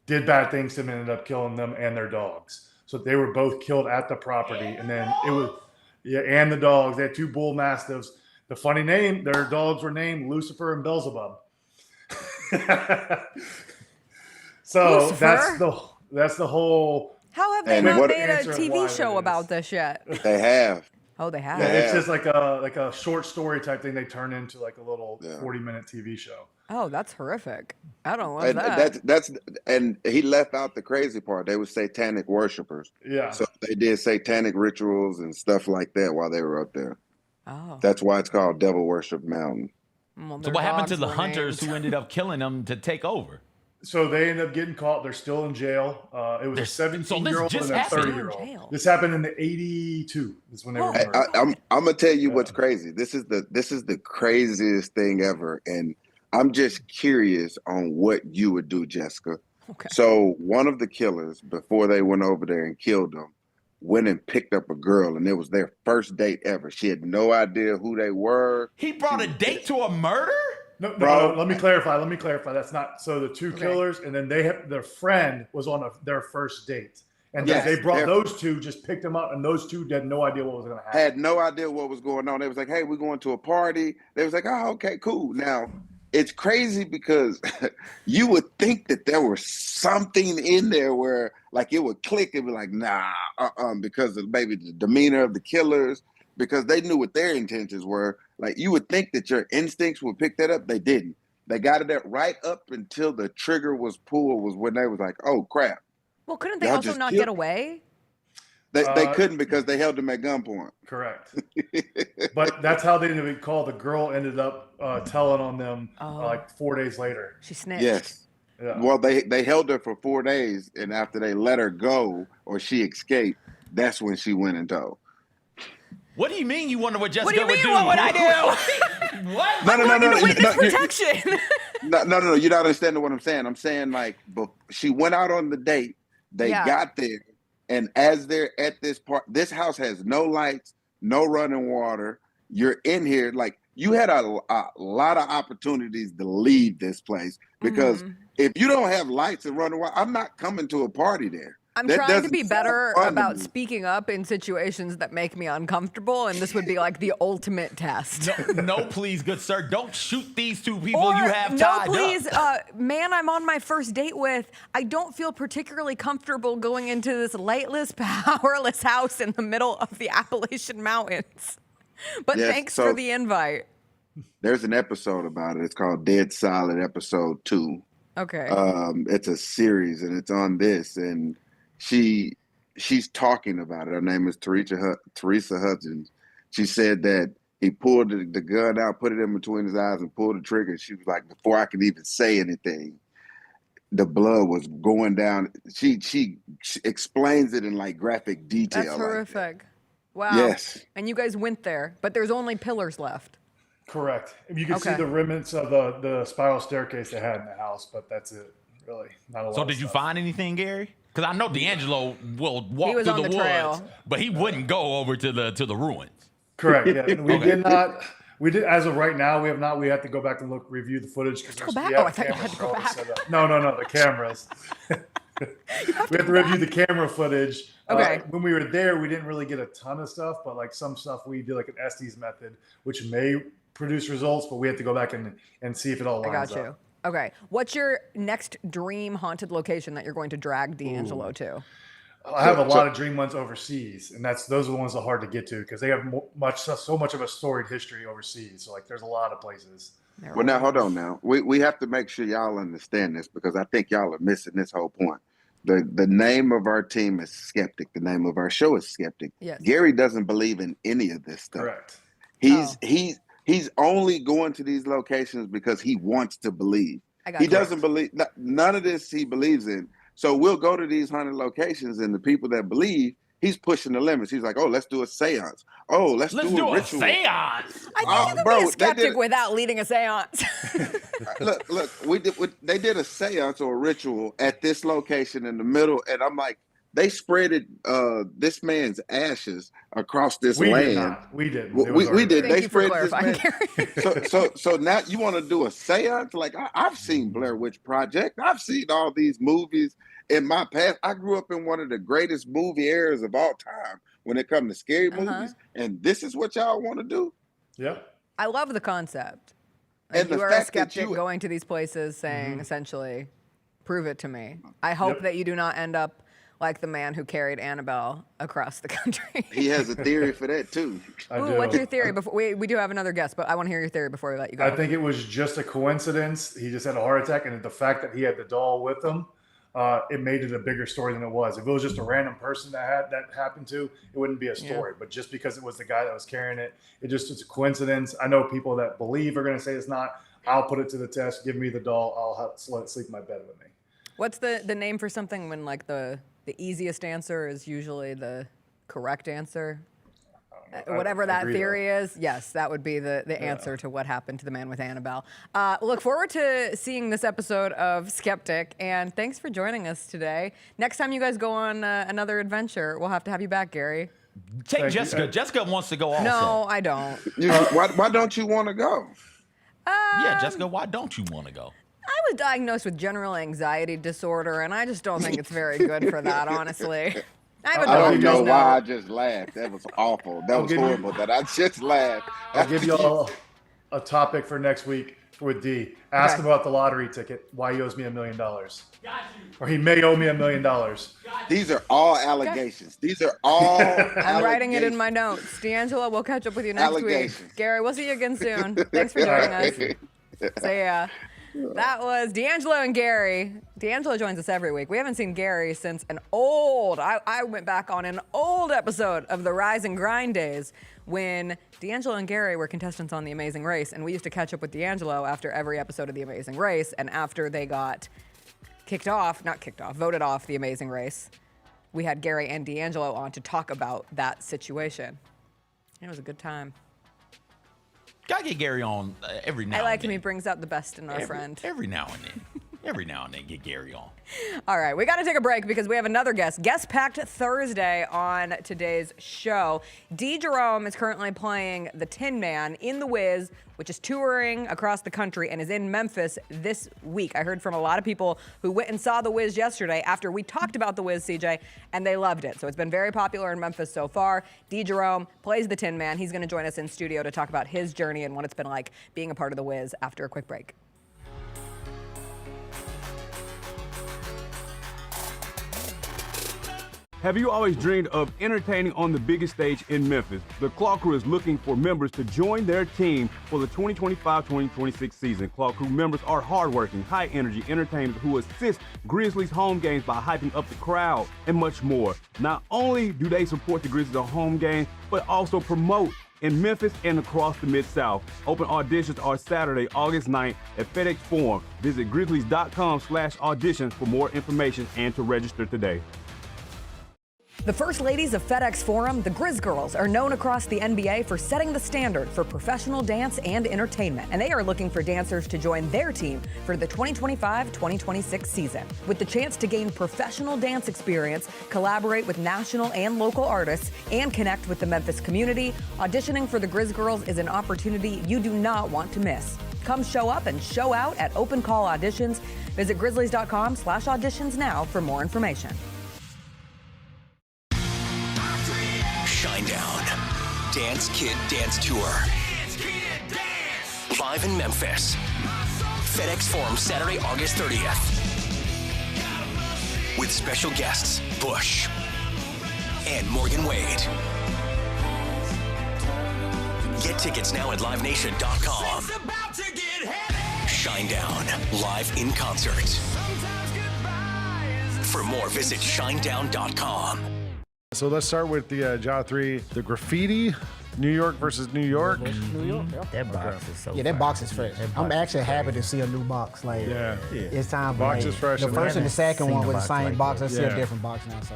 did bad things to them, and ended up killing them and their dogs. So they were both killed at the property. And then and the dogs. They had 2 bull mastiffs. The funny name, their dogs were named Lucifer and Beelzebub. So Lucifer? that's the whole. How have they not made a TV show about this yet? They have. Oh, they have. Yeah, it's just like a short story type thing. They turn into like a little 40-minute TV show. Oh, that's horrific. I don't love that. And he left out the crazy part. They were satanic worshipers. Yeah. So they did satanic rituals and stuff like that while they were up there. Oh. That's why it's called Devil Worship Mountain. Well, so what happened to the hunters who ended up killing them to take over? So they ended up getting caught. They're still in jail. It was a 17-year-old and a 30-year-old. This happened in the 82. Is when they were murdered. I'm gonna tell you what's crazy. This is the craziest thing ever, and I'm just curious on what you would do, Jessica. Okay. So one of the killers, before they went over there and killed them, went and picked up a girl, and it was their first date ever. She had no idea who they were. He brought a date to a murder? No, let me clarify. That's not so. The 2 killers, and then their friend was on their first date, and they brought those 2, just picked them up, and those 2 had no idea what was going to happen. Had no idea what was going on. They was like, "Hey, we're going to a party." They was like, "Oh, okay, cool." Now it's crazy because you would think that there was something in there where like it would click and be like, "Nah, because of maybe the demeanor of the killers." Because they knew what their intentions were. Like, you would think that your instincts would pick that up. They didn't. They got it right up until the trigger was pulled was when they was like, oh, crap. Well, couldn't they also not get away? They couldn't because they held him at gunpoint. Correct. But that's how they ended up called. The girl ended up telling on them like 4 days later. She snitched. Yes. Yeah. Well, they held her for 4 days, and after they let her go or she escaped, that's when she went and told. What do you mean you wonder what Jessica What do you mean? would do? What would I do? What? No. Witness protection. No. You're not understanding what I'm saying. I'm saying like she went out on the date. They got there, and as they're at this part, this house has no lights, no running water. You're in here like you had a lot of opportunities to leave this place because if you don't have lights and running water, I'm not coming to a party there. I'm trying to be better about speaking up in situations that make me uncomfortable, and this would be like the ultimate test. No, please, good sir, don't shoot these two people Or, you have no, tied please, up. Man, I'm on my first date with. I don't feel particularly comfortable going into this lightless, powerless house in the middle of the Appalachian Mountains. But Yes, thanks so- for the invite. There's an episode about it. It's called Dead Solid Episode 2. Okay. It's a series, and it's on this, and she's talking about it. Her name is Teresa Hudgens. She said that he pulled the gun out, put it in between his eyes, and pulled the trigger. She was like, before I could even say anything, the blood was going down. She explains it in like graphic detail. That's horrific. Wow. Yes. And you guys went there, but there's only pillars left. Correct. You can see the remnants of the spiral staircase they had in the house, but that's it. Really, not a lot. So did you find anything, Gary? Because I know DeAngelo will walk through the woods, trail. but he wouldn't go over to the ruins. Correct. Yeah, we did not. We did as of right now. We have not. We have to go back and review the footage. Go back. Oh, I thought you had to go back. No, the cameras. We have to review the camera footage. Okay. When we were there, we didn't really get a ton of stuff, but like some stuff we did like an Estes method, which may produce results, but we have to go back and see if it all lines up. I got you. Okay. What's your next dream haunted location that you're going to drag DeAngelo to? I have a lot of dream ones overseas, and those are the ones that are hard to get to because they have so much of a storied history overseas. So like, there's a lot of places. Well, now hold on. Now we have to make sure y'all understand this because I think y'all are missing this whole point. The name of our team is Skeptic. The name of our show is Skeptic. Yes. Gary doesn't believe in any of this stuff. Correct. He's only going to these locations because he wants to believe. He doesn't believe none of this he believes in. So we'll go to these haunted locations, and the people that believe, he's pushing the limits. He's like, oh, let's do a seance. Oh, let's do a ritual. Seance. I think you can be a skeptic without leading a seance. Look, they did a seance or a ritual at this location in the middle, and I'm like, they spreaded this man's ashes across this land. We didn't. We did. Thank they you for spread this clarifying, man. So now you want to do a seance? Like I've seen Blair Witch Project. I've seen all these movies in my past. I grew up in one of the greatest movie eras of all time when it comes to scary movies, and this is what y'all want to do? Yeah. I love the concept. And you the are a fact that skeptic going to these places saying, essentially, prove it to me. I hope that you do not end up like the man who carried Annabelle across the country. He has a theory for that, too. What's your theory? Before we do have another guest, but I want to hear your theory before we let you go. I think it was just a coincidence. He just had a heart attack, and the fact that he had the doll with him, it made it a bigger story than it was. If it was just a random person that happened to, it wouldn't be a story. But just because it was the guy that was carrying it, it's a coincidence. I know people that believe are going to say it's not. I'll put it to the test. Give me the doll. I'll let it sleep in my bed with me. What's the name for something when like the easiest answer is usually the correct answer? Whatever that theory is, yes, that would be the answer to what happened to the man with Annabelle. Look forward to seeing this episode of Skeptic, and thanks for joining us today. Next time you guys go on another adventure, we'll have to have you back, Gary. Take Jessica. Jessica wants to go also. No, I don't. Why don't you want to go? Yeah, Jessica, why don't you want to go? I was diagnosed with general anxiety disorder, and I just don't think it's very good for that, honestly. I don't know why I just laughed. That was awful. That was horrible. That I just laughed. I'll give you all a topic for next week with D. Ask him about the lottery ticket. Why he owes me $1 million. Or he may owe me $1 million. These are all allegations. These are all I'm writing it in my notes. DeAngelo, we'll catch up with you next week. Gary, we'll see you again soon. Thanks for joining us. See ya. That was DeAngelo and Gary. DeAngelo joins us every week. We haven't seen Gary since I went back on an old episode of the Rise and Grind days when DeAngelo and Gary were contestants on The Amazing Race, and we used to catch up with DeAngelo after every episode of The Amazing Race, and after they got voted off The Amazing Race, we had Gary and DeAngelo on to talk about that situation. It was a good time. Gotta get Gary on every now and then. I like him. He brings out the best in our friend. Every now and then. Every now and then, get Gary on. All right, we got to take a break because we have another guest-packed Thursday on today's show. Jerome is currently playing the Tinman in The Wiz, which is touring across the country and is in Memphis this week. I heard from a lot of people who went and saw The Wiz yesterday after we talked about The Wiz, CJ, and they loved it. So it's been very popular in Memphis so far. Jerome plays the Tinman. He's going to join us in studio to talk about his journey and what it's been like being a part of The Wiz after a quick break. Have you always dreamed of entertaining on the biggest stage in Memphis? The Claw Crew is looking for members to join their team for the 2025-2026 season. Claw Crew members are hardworking, high-energy entertainers who assist Grizzlies home games by hyping up the crowd and much more. Not only do they support the Grizzlies on home games, but also promote in Memphis and across the Mid-South. Open auditions are Saturday, August 9th at FedEx Forum. Visit grizzlies.com/auditions for more information and to register today. The First Ladies of FedEx Forum, the Grizz Girls, are known across the NBA for setting the standard for professional dance and entertainment, and they are looking for dancers to join their team for the 2025-2026 season. With the chance to gain professional dance experience, collaborate with national and local artists, and connect with the Memphis community, auditioning for the Grizz Girls is an opportunity you do not want to miss. Come show up and show out at Open Call Auditions. Visit grizzlies.com/auditions now for more information. Shinedown. Dance Kid Dance Tour. Live in Memphis. FedEx Forum, Saturday, August 30th. With special guests, Bush and Morgan Wade. Get tickets now at livenation.com. Shinedown, live in concert. For more, visit shinedown.com. So let's start with the Jaw 3, the graffiti, New York versus New York. New York. That box is so Yeah, that box is fresh. I'm actually happy to see a new box. Like, it's time. Box is fresh. The first and the second one with the same box. I see a Yeah. different box now. So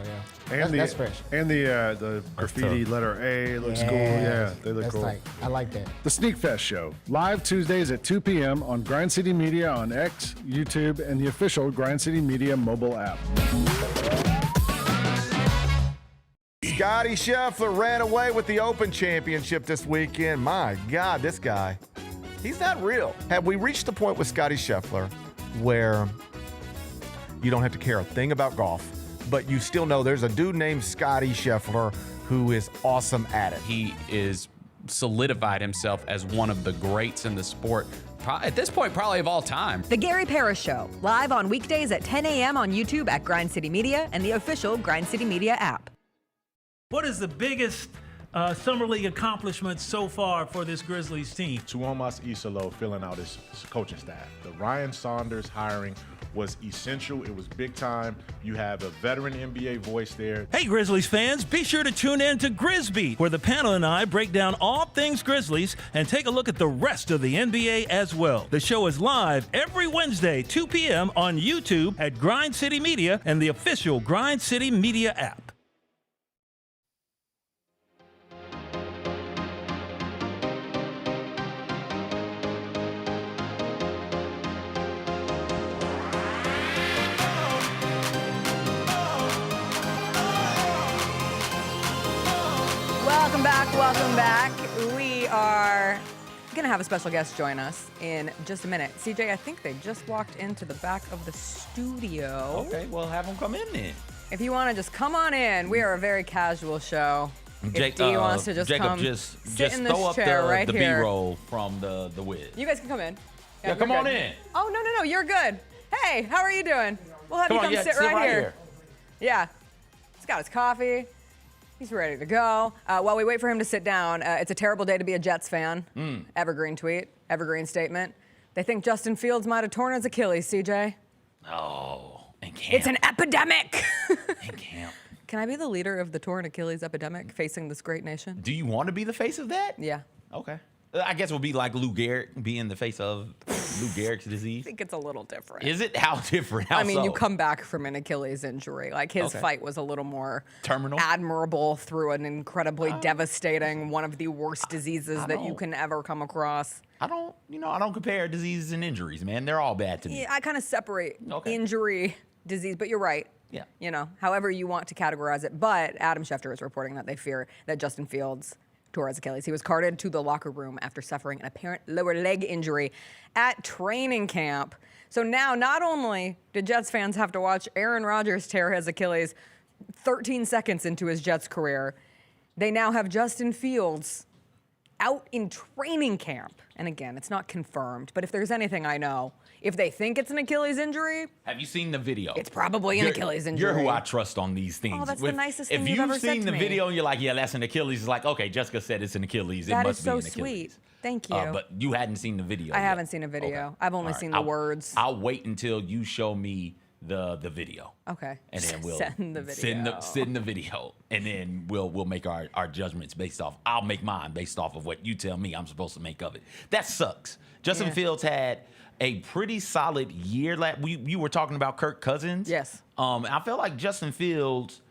And that's fresh. And the graffiti letter A looks cool. Yeah, they look That's cool. tight. I like that. The Sneak Fest Show, live Tuesdays at 2 p.m. on Grind City Media on X, YouTube, and the official Grind City Media mobile app. Scotty Scheffler ran away with the Open Championship this weekend. My God, this guy, he's not real. Have we reached the point with Scotty Scheffler where you don't have to care a thing about golf, but you still know there's a dude named Scotty Scheffler who is awesome at it? He is solidified himself as one of the greats in the sport. At this point, probably of all time. The Gary Parrish Show, live on weekdays at 10 a.m. on YouTube at Grind City Media and the official Grind City Media app. What is the biggest Summer League accomplishment so far for this Grizzlies team? Tuomas Isalo filling out his coaching staff. The Ryan Saunders hiring was essential. It was big time. You have a veteran NBA voice there. Hey, Grizzlies fans, be sure to tune in to Grizzbeat, where the panel and I break down all things Grizzlies and take a look at the rest of the NBA as well. The show is live every Wednesday, 2 p.m. on YouTube at Grind City Media and the official Grind City Media app. Welcome back. We are going to have a special guest join us in just a minute. CJ, I think they just walked into the back of the studio. Okay, well, have them come in then. If you want to just come on in, we are a very casual show. If D wants to just Jacob, come just sit in this throw up chair right the here. B-roll from the Wiz. You guys can come in. Yeah, come you're on good. in. Oh, no, you're good. Hey, how are you doing? We'll have you come sit right here. Yeah. He's got his coffee. He's ready to go. While we wait for him to sit down, it's a terrible day to be a Jets fan. Evergreen tweet, evergreen statement. They think Justin Fields might have torn his Achilles, CJ. Oh, and camp. It's an epidemic. In camp. Can I be the leader of the torn Achilles epidemic facing this great nation? Do you want to be the face of that? Yeah. Okay. I guess it would be like Lou Gehrig being the face of Lou Gehrig's disease. I think it's a little different. Is it? How different? How I mean, so? you come back from an Achilles injury. Like, his fight was a little more terminal, admirable through an incredibly devastating, one of the worst diseases that you can ever come across. I don't compare diseases and injuries, man. They're all bad to me. Yeah, I kind of separate injury, disease, but you're right. Yeah. You know, however you want to categorize it. But Adam Schefter is reporting that they fear that Justin Fields tore his Achilles. He was carted to the locker room after suffering an apparent lower leg injury at training camp. So now, not only did Jets fans have to watch Aaron Rodgers tear his Achilles 13 seconds into his Jets career, they now have Justin Fields out in training camp. And again, it's not confirmed, but if there's anything I know, if they think it's an Achilles injury, have you seen the video? It's probably an Achilles injury. You're who I trust on these things. Oh, that's the nicest thing you've ever said to me. If you've seen the video and you're like, yeah, that's an Achilles, it's like, okay, Jessica said it's an Achilles. It must be an Achilles. That is so sweet. Thank you. But you hadn't seen the video. I haven't seen a video. Okay. I've only seen the words. I'll wait until you show me the video. Okay. And then we'll send the video. Send the video, and then we'll make our judgments based off. I'll make mine based off of what you tell me I'm supposed to make of it. That sucks. Justin Fields had a pretty solid year. You were talking about Kirk Cousins. Yes. I feel like Justin Fields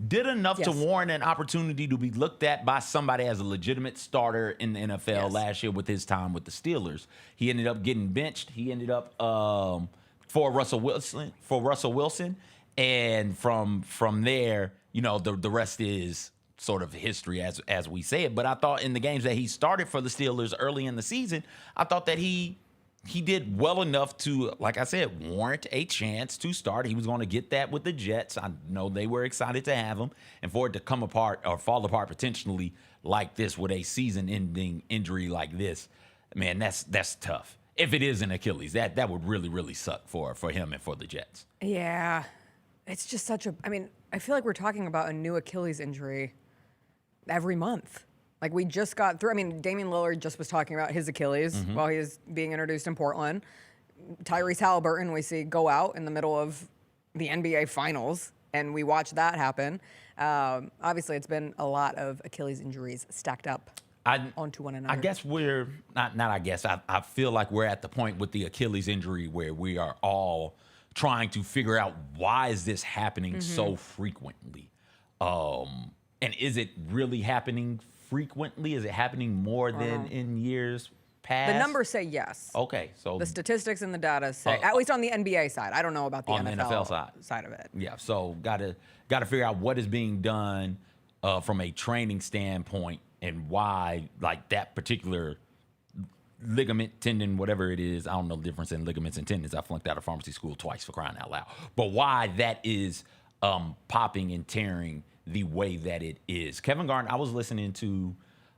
did enough to warrant an opportunity to be looked at by somebody as a legitimate starter in the NFL last year with his time with the Steelers. He ended up getting benched. He ended up for Russell Wilson, and from there, the rest is sort of history as we say it. But I thought in the games that he started for the Steelers early in the season, I thought that he did well enough to, like I said, warrant a chance to start. He was going to get that with the Jets. I know they were excited to have him. And for it to come apart or fall apart potentially like this with a season-ending injury like this, man, that's tough. If it is an Achilles, that would really, really suck for him and for the Jets. Yeah. It's just I feel like we're talking about a new Achilles injury every month. Like, we just got through. Damian Lillard just was talking about his Achilles while he was being introduced in Portland. Tyrese Halliburton, we see go out in the middle of the NBA Finals, and we watch that happen. Obviously, it's been a lot of Achilles injuries stacked up onto one another. I guess we're not. I guess I feel like we're at the point with the Achilles injury where we are all trying to figure out why is this happening so frequently, and is it really happening frequently? Is it happening more than in years past? The numbers say yes. Okay, so the statistics and the data say, at least on the NBA side. I don't know about the NFL side of it. Yeah, so gotta figure out what is being done from a training standpoint and why, like, that particular ligament, tendon, whatever it is. I don't know the difference in ligaments and tendons. I flunked out of pharmacy school twice, for crying out loud. But why that is popping and tearing the way that it is. Kevin Garnett, I was listening to,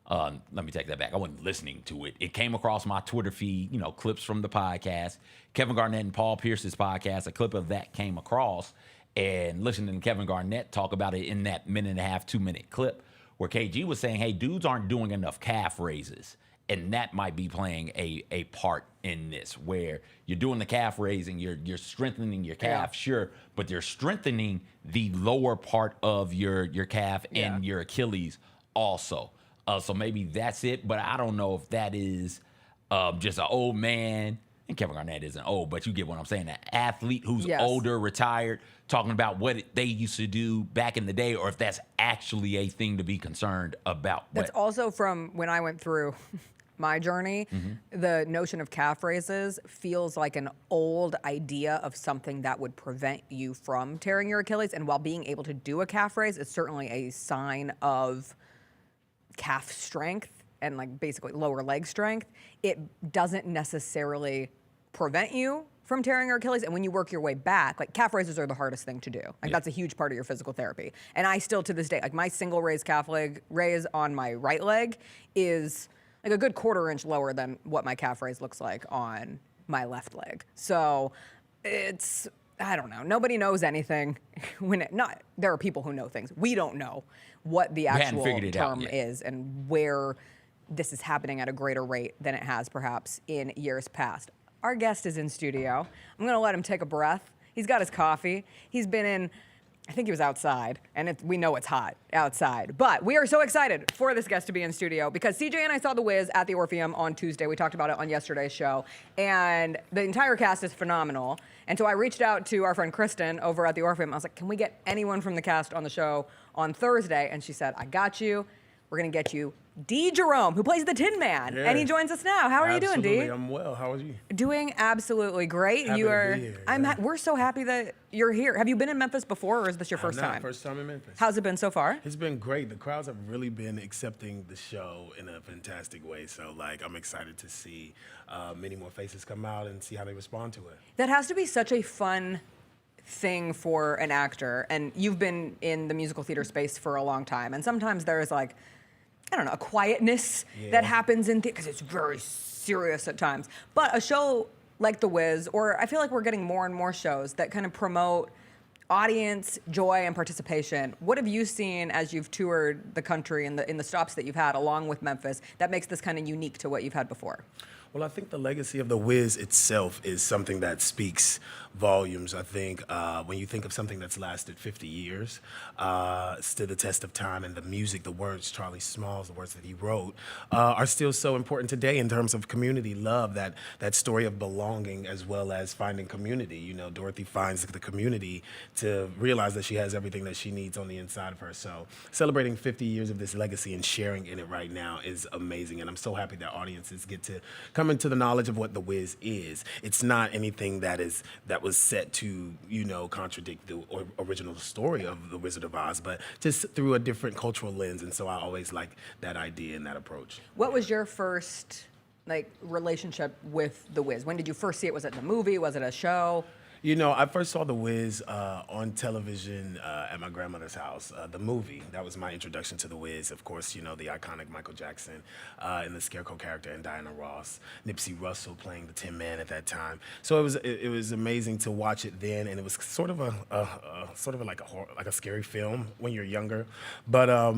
let me take that back. I wasn't listening to it. It came across my Twitter feed, clips from the podcast. Kevin Garnett and Paul Pierce's podcast, a clip of that came across, and listening to Kevin Garnett talk about it in that 1.5, 2-minute clip where KG was saying, hey, dudes aren't doing enough calf raises. And that might be playing a part in this, where you're doing the calf raising, you're strengthening your calf, sure, but they're strengthening the lower part of your calf and your Achilles also. So maybe that's it, but I don't know if that is just an old man. And Kevin Garnett isn't old, but you get what I'm saying. An athlete who's older, retired, talking about what they used to do back in the day, or if that's actually a thing to be concerned about. That's also from when I went through my journey. The notion of calf raises feels like an old idea of something that would prevent you from tearing your Achilles. And while being able to do a calf raise is certainly a sign of calf strength and, like, basically lower leg strength, it doesn't necessarily prevent you from tearing your Achilles. And when you work your way back, like, calf raises are the hardest thing to do. Like, that's a huge part of your physical therapy. And I still, to this day, like, my single raise calf leg raise on my right leg is like a good 1/4 inch lower than what my calf raise looks like on my left leg. So it's, I don't know. Nobody knows anything. There are people who know things. We don't know what the actual term is and where this is happening at a greater rate than it has perhaps in years past. Our guest is in studio. I'm gonna let him take a breath. He's got his coffee. He's been in, I think he was outside, and we know it's hot outside. But we are so excited for this guest to be in studio because CJ and I saw The Wiz at the Orpheum on Tuesday. We talked about it on yesterday's show, and the entire cast is phenomenal. And so I reached out to our friend Kristen over at the Orpheum. I was like, can we get anyone from the cast on the show on Thursday? And she said, I got you. We're gonna get you Jerome, who plays the Tinman, and he joins us now. How are you doing, D? I'm well. How are you? Doing absolutely great. Happy you to are. be here, We're so happy that you're here. Have you been in Memphis before, or is this your first time? First time in Memphis. How's it been so far? It's been great. The crowds have really been accepting the show in a fantastic way. So, I'm excited to see many more faces come out and see how they respond to it. That has to be such a fun thing for an actor, and you've been in the musical theater space for a long time, and sometimes there is I don't know, a quietness that happens in theater because it's very serious at times. But a show like The Wiz, or I feel like we're getting more and more shows that kind of promote audience joy and participation. What have you seen as you've toured the country in the stops that you've had along with Memphis that makes this kind of unique to what you've had before? Well, I think the legacy of The Wiz itself is something that speaks volumes. I think when you think of something that's lasted 50 years, stood the test of time, and the music, the words, Charlie Smalls, the words that he wrote, are still so important today in terms of community love, that story of belonging as well as finding community. You know, Dorothy finds the community to realize that she has everything that she needs on the inside of her. So celebrating 50 years of this legacy and sharing in it right now is amazing, and I'm so happy that audiences get to come into the knowledge of what The Wiz is. It's not anything that was set to, contradict the original story of The Wizard of Oz, but just through a different cultural lens. And so I always like that idea and that approach. What was your first relationship with The Wiz? When did you first see it? Was it in a movie? Was it a show? I first saw The Wiz on television at my grandmother's house. The movie, that was my introduction to The Wiz. Of course, the iconic Michael Jackson and the Scarecrow character, and Diana Ross, Nipsey Russell playing the Tin Man at that time. So it was amazing to watch it then, and it was sort of like a scary film when you're younger. But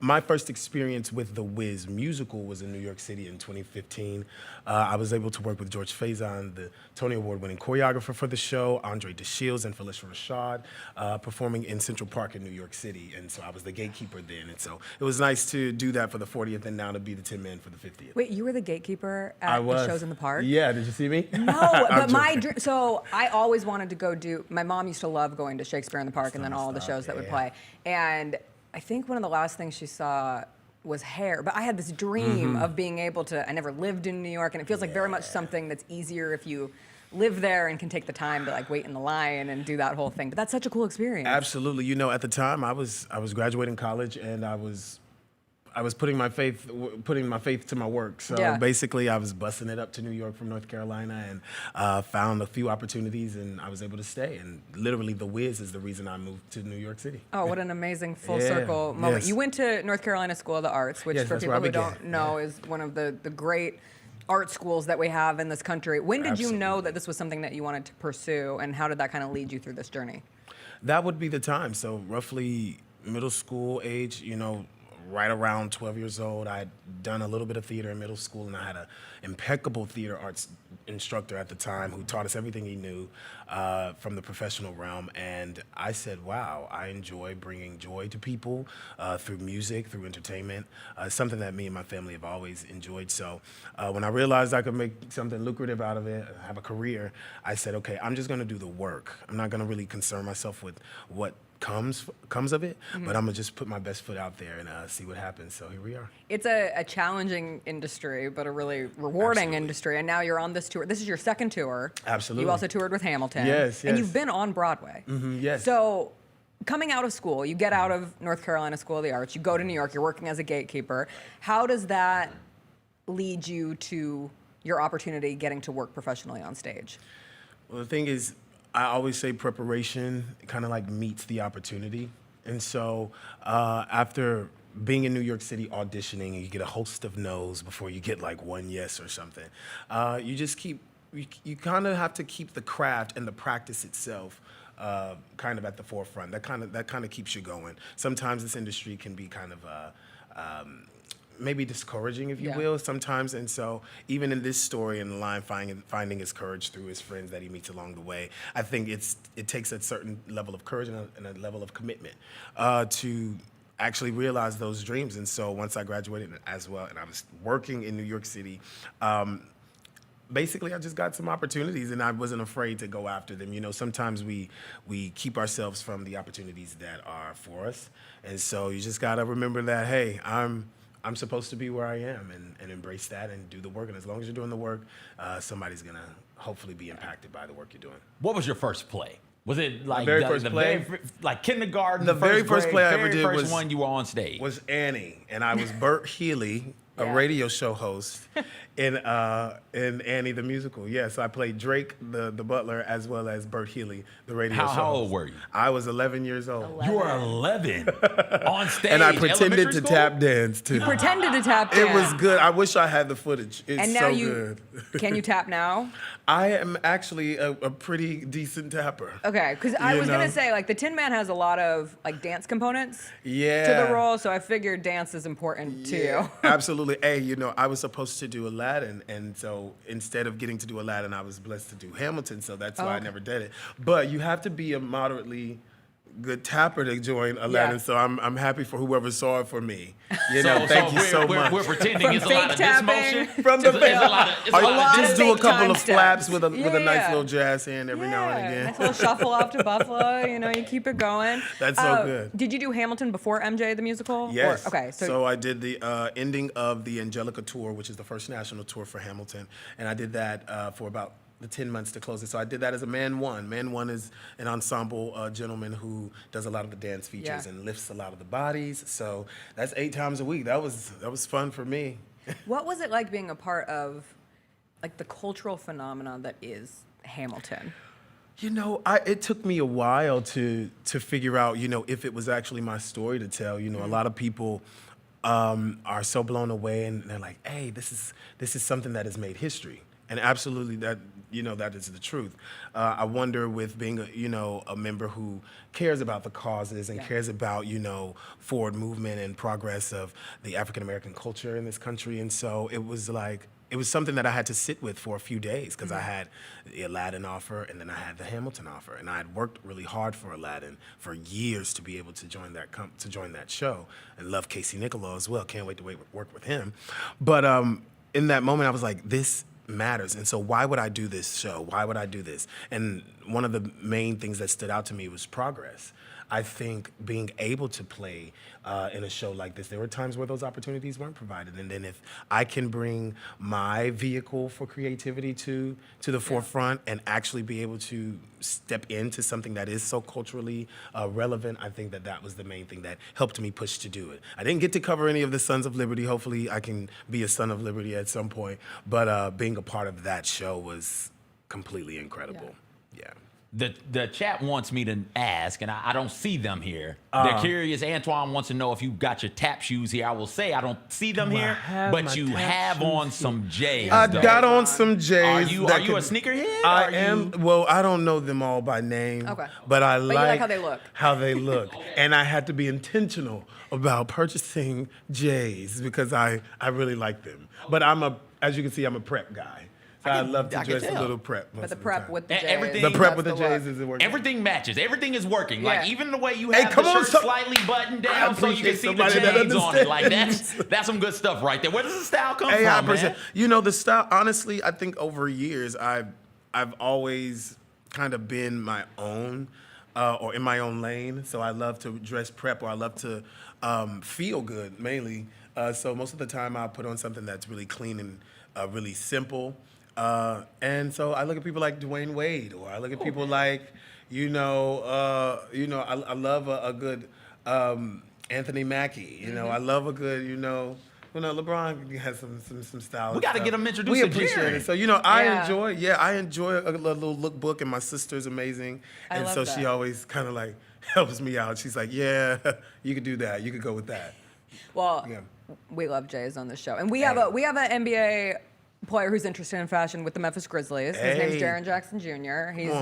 my first experience with The Wiz musical was in New York City in 2015. I was able to work with George Faison, the Tony Award-winning choreographer for the show, Andre DeShields and Felicia Rashad, performing in Central Park in New York City. And so I was the gatekeeper then. And so it was nice to do that for the 40th and now to be the Tin Man for the 50th. Wait, you were the gatekeeper at the shows in the park? Yeah, did you see me? No, but so I always wanted to go my mom used to love going to Shakespeare in the Park and then all the shows that would play. And I think one of the last things she saw was Hair, but I had this dream of being able to, I never lived in New York, and it feels like very much something that's easier if you live there and can take the time to wait in the line and do that whole thing. But that's such a cool experience. Absolutely. At the time I was graduating college, and I was putting my faith to my work. So basically I was busting it up to New York from North Carolina, and found a few opportunities, and I was able to stay. And literally The Wiz is the reason I moved to New York City. Oh, what an amazing full circle moment. Yes. You went to North Carolina School of the Arts, which for people who don't know is one of the great art schools that we have in this country. When did you know that this was something that you wanted to pursue, and how did that kind of lead you through this journey? That would be the time. So roughly middle school age, right around 12 years old. I had done a little bit of theater in middle school, and I had an impeccable theater arts instructor at the time who taught us everything he knew from the professional realm. And I said, wow, I enjoy bringing joy to people through music, through entertainment, something that me and my family have always enjoyed. So when I realized I could make something lucrative out of it, have a career, I said, okay, I'm just gonna do the work. I'm not gonna really concern myself with what comes of it, but I'm gonna just put my best foot out there and see what happens. So here we are. It's a challenging industry, but a really rewarding industry. And now you're on this tour. This is your second tour. Absolutely. You also toured with Hamilton. Yes. And you've been on Broadway. Yes. So coming out of school, you get out of North Carolina School of the Arts, you go to New York, you're working as a gatekeeper. How does that lead you to your opportunity getting to work professionally on stage? Well, the thing is, I always say preparation kind of meets the opportunity. And so after being in New York City auditioning, and you get a host of no's before you get one yes or something, you just you kind of have to keep the craft and the practice itself kind of at the forefront. That kind of keeps you going. Sometimes this industry can be kind of maybe discouraging, if you will, sometimes. And so even in this story in the line, finding his courage through his friends that he meets along the way, I think it takes a certain level of courage and a level of commitment to actually realize those dreams. And so once I graduated as well, and I was working in New York City, basically I just got some opportunities and I wasn't afraid to go after them. You know, sometimes we keep ourselves from the opportunities that are for us. And so you just gotta remember that, hey, I'm supposed to be where I am and embrace that and do the work. And as long as you're doing the work, somebody's gonna hopefully be impacted by the work you're doing. What was your first play? Was it like very first play? Like kindergarten? The very first play I ever did was one you were on stage. Was Annie, and I was Bert Healy, a radio show host in Annie the musical. Yes, I played Drake, the butler, as well as Bert Healy, the radio show host. How old were you? I was 11 years old. You were 11 on stage. And I pretended to tap dance too. You pretended to tap dance. It was good. I wish I had the footage. It's and now so good. Can you tap now? I am actually a pretty decent tapper. Okay, because I was gonna say, like, the Tinman has a lot of like dance components to the role, so I figured dance is important to you. Absolutely. Hey, you know, I was supposed to do Aladdin, and so instead of getting to do Aladdin, I was blessed to do Hamilton, so that's why I never did it. But you have to be a moderately good tapper to join Aladdin, so I'm happy for whoever saw it for me. You know, thank you so much. We're pretending it's a lot of this motion. From the fake, just do a couple of flaps with a nice little jazz hand every now and again. Nice little shuffle off to Buffalo. You know, you keep it going. That's so good. Did you do Hamilton before MJ the musical? Yes. Okay. So I did the ending of the Angelica tour, which is the first national tour for Hamilton, and I did that for about the 10 months to close it. So I did that as a Man One. Man One is an ensemble gentleman who does a lot of the dance features and lifts a lot of the bodies. So that's 8 times a week. That was fun for me. What was it like being a part of like the cultural phenomenon that is Hamilton? You know, it took me a while to figure out, you know, if it was actually my story to tell. You know, a lot of people are so blown away and they're like, hey, this is something that has made history. And absolutely, that is the truth. I wonder, with being a member who cares about the causes and cares about forward movement and progress of the African American culture in this country, and so it was something that I had to sit with for a few days because I had the Aladdin offer and then I had the Hamilton offer, and I had worked really hard for Aladdin for years to be able to join that show, and love Casey Nicholaw as well. Can't wait to work with him, but in that moment I was like, this matters. And so why would I do this show? Why would I do this? And one of the main things that stood out to me was progress. I think being able to play in a show like this, there were times where those opportunities weren't provided. And then if I can bring my vehicle for creativity to the forefront and actually be able to step into something that is so culturally relevant, I think that was the main thing that helped me push to do it. I didn't get to cover any of the Sons of Liberty. Hopefully I can be a Son of Liberty at some point. But being a part of that show was completely incredible. Yeah. The chat wants me to ask, and I don't see them here. They're curious. Antoine wants to know if you got your tap shoes here. I will say I don't see them here, but you have on some J's. I got on some J's. Are you a sneakerhead? I am. Well, I don't know them all by name, but I like how they look. How they look, and I had to be intentional about purchasing J's because I really like them. But as you can see, I'm a prep guy. So I love to dress a little prep. But the prep with the J's. Everything, the prep with the J's isn't working. Everything matches. Everything is working. Yeah. Like even the way you have the shirt slightly buttoned down so you can see the J's on it. Like that's some good stuff right there. Where does the style come from, man? You know, the style, honestly, I think over years I've always kind of been my own or in my own lane. So I love to dress prep, or I love to feel good mainly. So most of the time I'll put on something that's really clean and really simple. And so I look at people like Dwayne Wade, or I look at people like, I love a good Anthony Mackie. I love a good, LeBron has some style. We got to get him introduced to appreciate Jerry. it. So, I enjoy a little lookbook, and my sister's amazing. And so she always kind of like helps me out. She's like, yeah, you could do that. You could go with that. Well, we love J's on the show. And we have an NBA player who's interested in fashion with the Memphis Grizzlies. His name's Jaren Jackson Jr. He's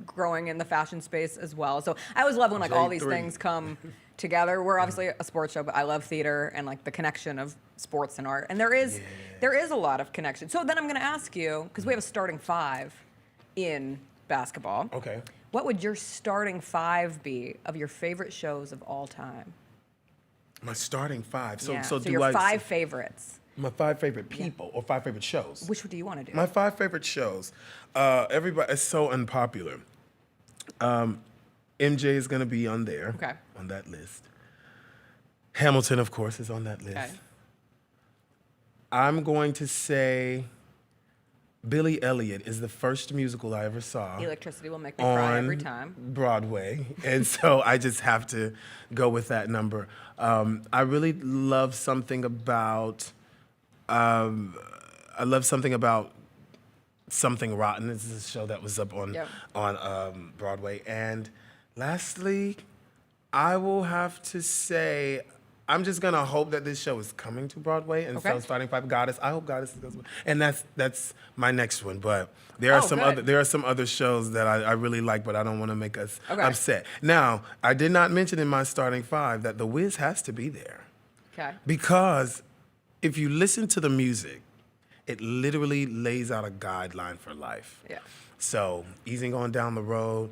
growing in the fashion space as well. So I always love when like all these things come together. We're obviously a sports show, but I love theater and like the connection of sports and art. And there is a lot of connection. So then I'm going to ask you, because we have a starting five in basketball. Okay. What would your starting five be of your favorite shows of all time? My starting five. So your five favorites. My five favorite people or five favorite shows. Which one do you want to do? My five favorite shows. Everybody, it's so unpopular. MJ is going to be on there. Okay. On that list. Hamilton, of course, is on that list. Okay. I'm going to say Billy Elliot is the first musical I ever saw. Electricity will make me cry every time. Broadway. And so I just have to go with that number. I really love something about Something Rotten. This is a show that was up on Broadway. And lastly, I will have to say, I'm just gonna hope that this show is coming to Broadway, and so starting five, Goddess. I hope Goddess goes, and that's my next one. But there are some other shows that I really like, but I don't want to make us upset. Now, I did not mention in my starting five that The Wiz has to be there. Okay. Because if you listen to the music, it literally lays out a guideline for life. Yeah. So easing on down the road,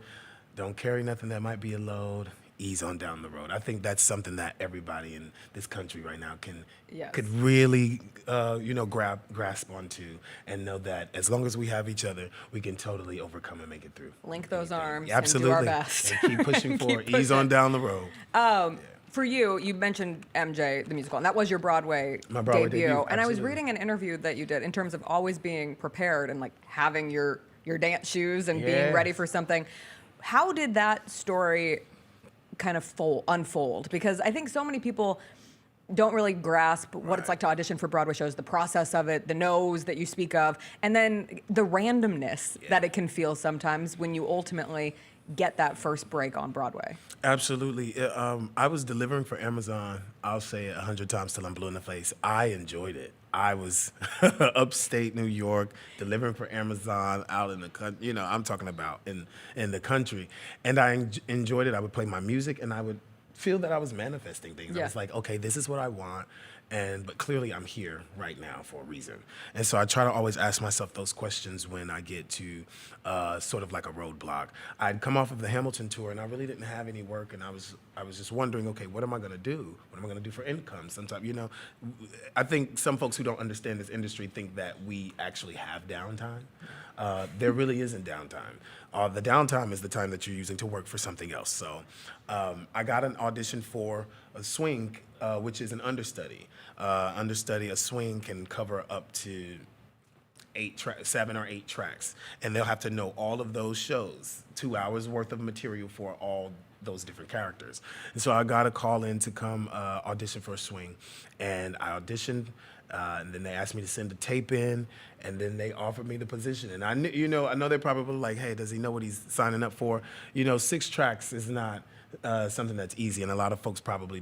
don't carry nothing that might be a load. Ease on down the road. I think that's something that everybody in this country right now could really, grasp onto and know that as long as we have each other, we can totally overcome and make it through. Link those arms Absolutely. and do our best. And keep pushing forward. Ease on down the road. For you mentioned MJ, the musical, and that was your Broadway, debut. And I was reading an interview that you did in terms of always being prepared and like having your dance shoes and being ready for something. How did that story kind of unfold? Because I think so many people don't really grasp what it's like to audition for Broadway shows, the process of it, the no's that you speak of, and then the randomness that it can feel sometimes when you ultimately get that first break on Broadway. Absolutely. I was delivering for Amazon. I'll say it 100 times till I'm blue in the face. I enjoyed it. I was upstate New York delivering for Amazon out in the country. I'm talking about in the country. And I enjoyed it. I would play my music and I would feel that I was manifesting things. I was like, okay, this is what I want. But clearly I'm here right now for a reason. And so I try to always ask myself those questions when I get to sort of like a roadblock. I'd come off of the Hamilton tour and I really didn't have any work, and I was just wondering, okay, what am I gonna do? What am I gonna do for income? Sometimes, I think some folks who don't understand this industry think that we actually have downtime. There really isn't downtime. The downtime is the time that you're using to work for something else. So I got an audition for a swing, which is an understudy. A swing can cover up to 7 or 8 tracks, and they'll have to know all of those shows, 2 hours worth of material for all those different characters. And so I got a call in to come audition for a swing, and I auditioned. And then they asked me to send a tape in, and then they offered me the position. And I knew, I know they're probably like, hey, does he know what he's signing up for? 6 tracks is not something that's easy, and a lot of folks probably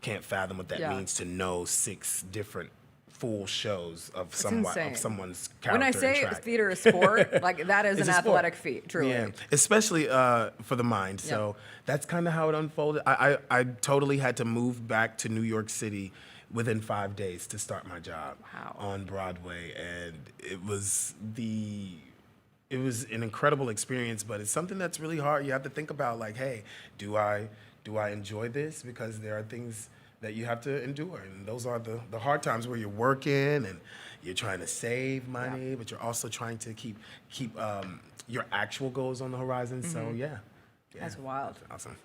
can't fathom what that means to know 6 different full shows of someone's character. When I say theater is sport, like that is an athletic feat, truly. Yeah, especially for the mind. So that's kind of how it unfolded. I totally had to move back to New York City within 5 days to start my job on Broadway, and it was an incredible experience, but it's something that's really hard. You have to think about, like, hey, do I enjoy this? Because there are things that you have to endure, and those are the hard times where you're working and you're trying to save money, but you're also trying to keep your actual goals on the horizon. Mm-hmm. So yeah, that's wild. Awesome.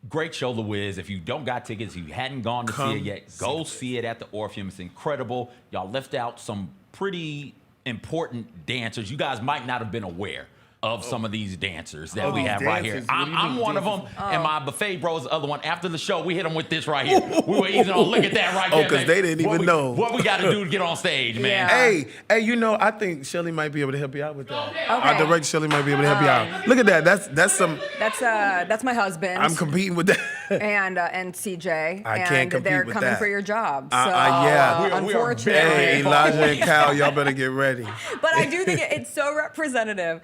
Great show, The Wiz. If you don't got tickets, if you hadn't gone to see it yet, go see it at the Orpheum. It's incredible. Y'all left out some pretty important dancers. You guys might not have been aware. of some of these dancers that we these have right here. dancers? What do you I'm mean one of them, dancers? and my buffet bros, the other one. After the show, we hit them with this right here. We were easing on. Look at that right there. because they didn't even know. What we got to do to get on stage, man. Hey, you know, I think Shelly might be able to help you out with that. Our director Shelly might be able to help you out. Look at that. That's some. That's my husband. I'm competing with that. and CJ. I and can't compete they're with coming that. for your job. So yeah. unfortunately. Hey, Elijah and Kyle, y'all better get ready. But I do think it's so representative.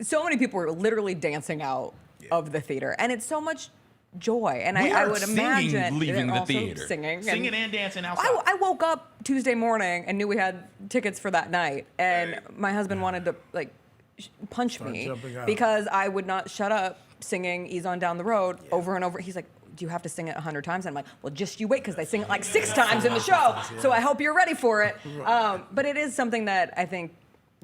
So many people were literally dancing out of the theater, and it's so much joy. And I would imagine leaving the also theater, singing and dancing outside. I woke up Tuesday morning and knew we had tickets for that night, and my husband wanted to punch me because I would not shut up singing "Ease on Down the Road" over and over. He's like, do you have to sing it 100 times? And I'm like, well, just you wait, because they sing it like 6 times in the show. So I hope you're ready for it. But it is something that I think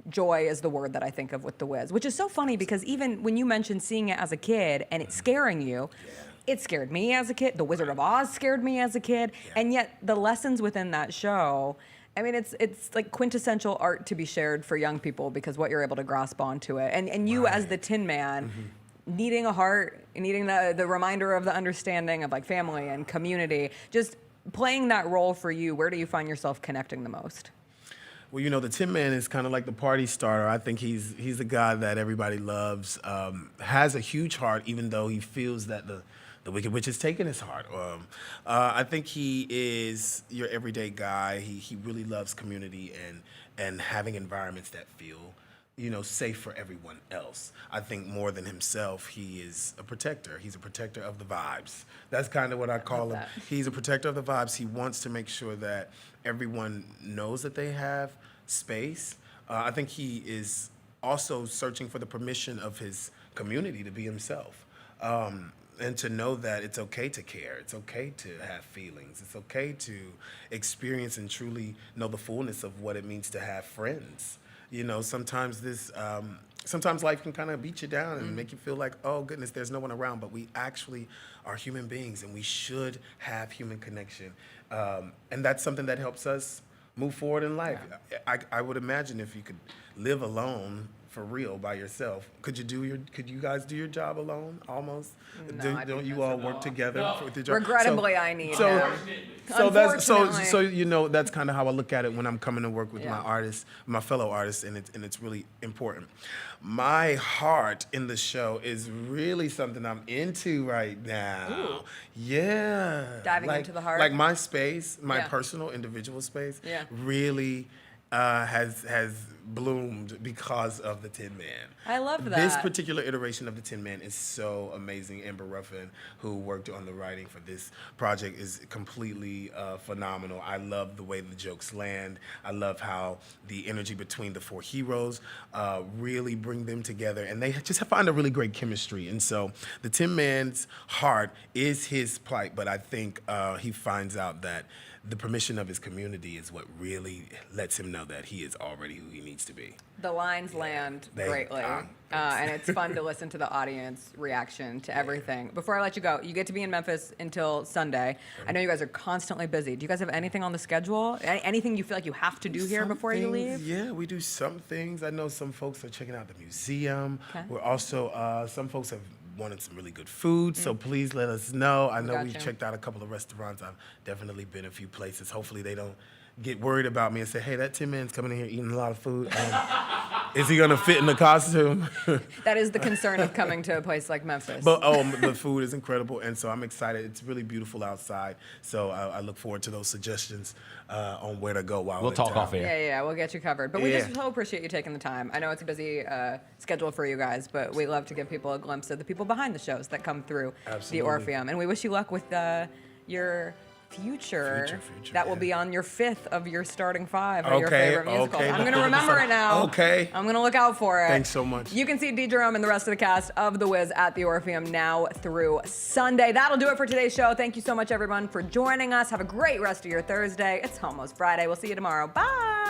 joy is the word that I think of with The Wiz, which is so funny because even when you mentioned seeing it as a kid and it scaring you, it scared me as a kid. The Wizard of Oz scared me as a kid. And yet the lessons within that show, I mean, it's like quintessential art to be shared for young people because what you're able to grasp onto it. And you as the Tin Man, needing a heart, needing the reminder of the understanding of like family and community, just playing that role for you, where do you find yourself connecting the most? Well, you know, the Tin Man is kind of like the party starter. I think he's the guy that everybody loves, has a huge heart, even though he feels that the Wicked Witch has taken his heart. I think he is your everyday guy. He really loves community and having environments that feel, you know, safe for everyone else. I think more than himself, he is a protector. He's a protector of the vibes. That's kind of what I call him. He's a protector of the vibes. He wants to make sure that everyone knows that they have space. I think he is also searching for the permission of his community to be himself. And to know that it's okay to care. It's okay to have feelings. It's okay to experience and truly know the fullness of what it means to have friends. You know, sometimes life can kind of beat you down and make you feel like, oh goodness, there's no one around. But we actually are human beings, and we should have human connection. And that's something that helps us move forward in life. Yeah. I would imagine if you could live alone for real by yourself, could you guys do your job alone almost? No, don't you all work together with your job? Regrettably, I need him. So you know, that's kind of how I look at it when I'm coming to work with my artists, my fellow artists, and it's really important. My heart in the show is really something I'm into right now. Ooh. Yeah. Diving into the heart. Like my space, my personal individual space, really has bloomed because of the Tin Man. I love that. This particular iteration of the Tin Man is so amazing. Amber Ruffin, who worked on the writing for this project, is completely phenomenal. I love the way the jokes land. I love how the energy between the 4 heroes really bring them together, and they just find a really great chemistry. And so the Tin Man's heart is his plight, but I think he finds out that the permission of his community is what really lets him know that he is already who he needs to be. The lines land greatly, and it's fun to listen to the audience reaction to everything. Before I let you go, you get to be in Memphis until Sunday. I know you guys are constantly busy. Do you guys have anything on the schedule? Anything you feel like you have to do here before you leave? Yeah, we do some things. I know some folks are checking out the museum. We're also, some folks have wanted some really good food, so please let us know. I know we've checked out a couple of restaurants. I've definitely been a few places. Hopefully they don't get worried about me and say, hey, that Tin Man's coming in here eating a lot of food. Is he gonna fit in the costume? That is the concern of coming to a place like Memphis. But the food is incredible, and so I'm excited. It's really beautiful outside, so I look forward to those suggestions on where to go while we'll talk off air. Yeah, we'll get you covered. But we just so appreciate you taking the time. I know it's a busy schedule for you guys, but we love to give people a glimpse of the people behind the shows that come through the Orpheum. And we wish you luck with your future that will be on your 5th of your starting 5 of your favorite musicals. I'm going to remember it now. Okay. I'm going to look out for it. Thanks so much. You can see Jerome and the rest of the cast of The Wiz at the Orpheum now through Sunday. That'll do it for today's show. Thank you so much, everyone, for joining us. Have a great rest of your Thursday. It's almost Friday. We'll see you tomorrow. Bye.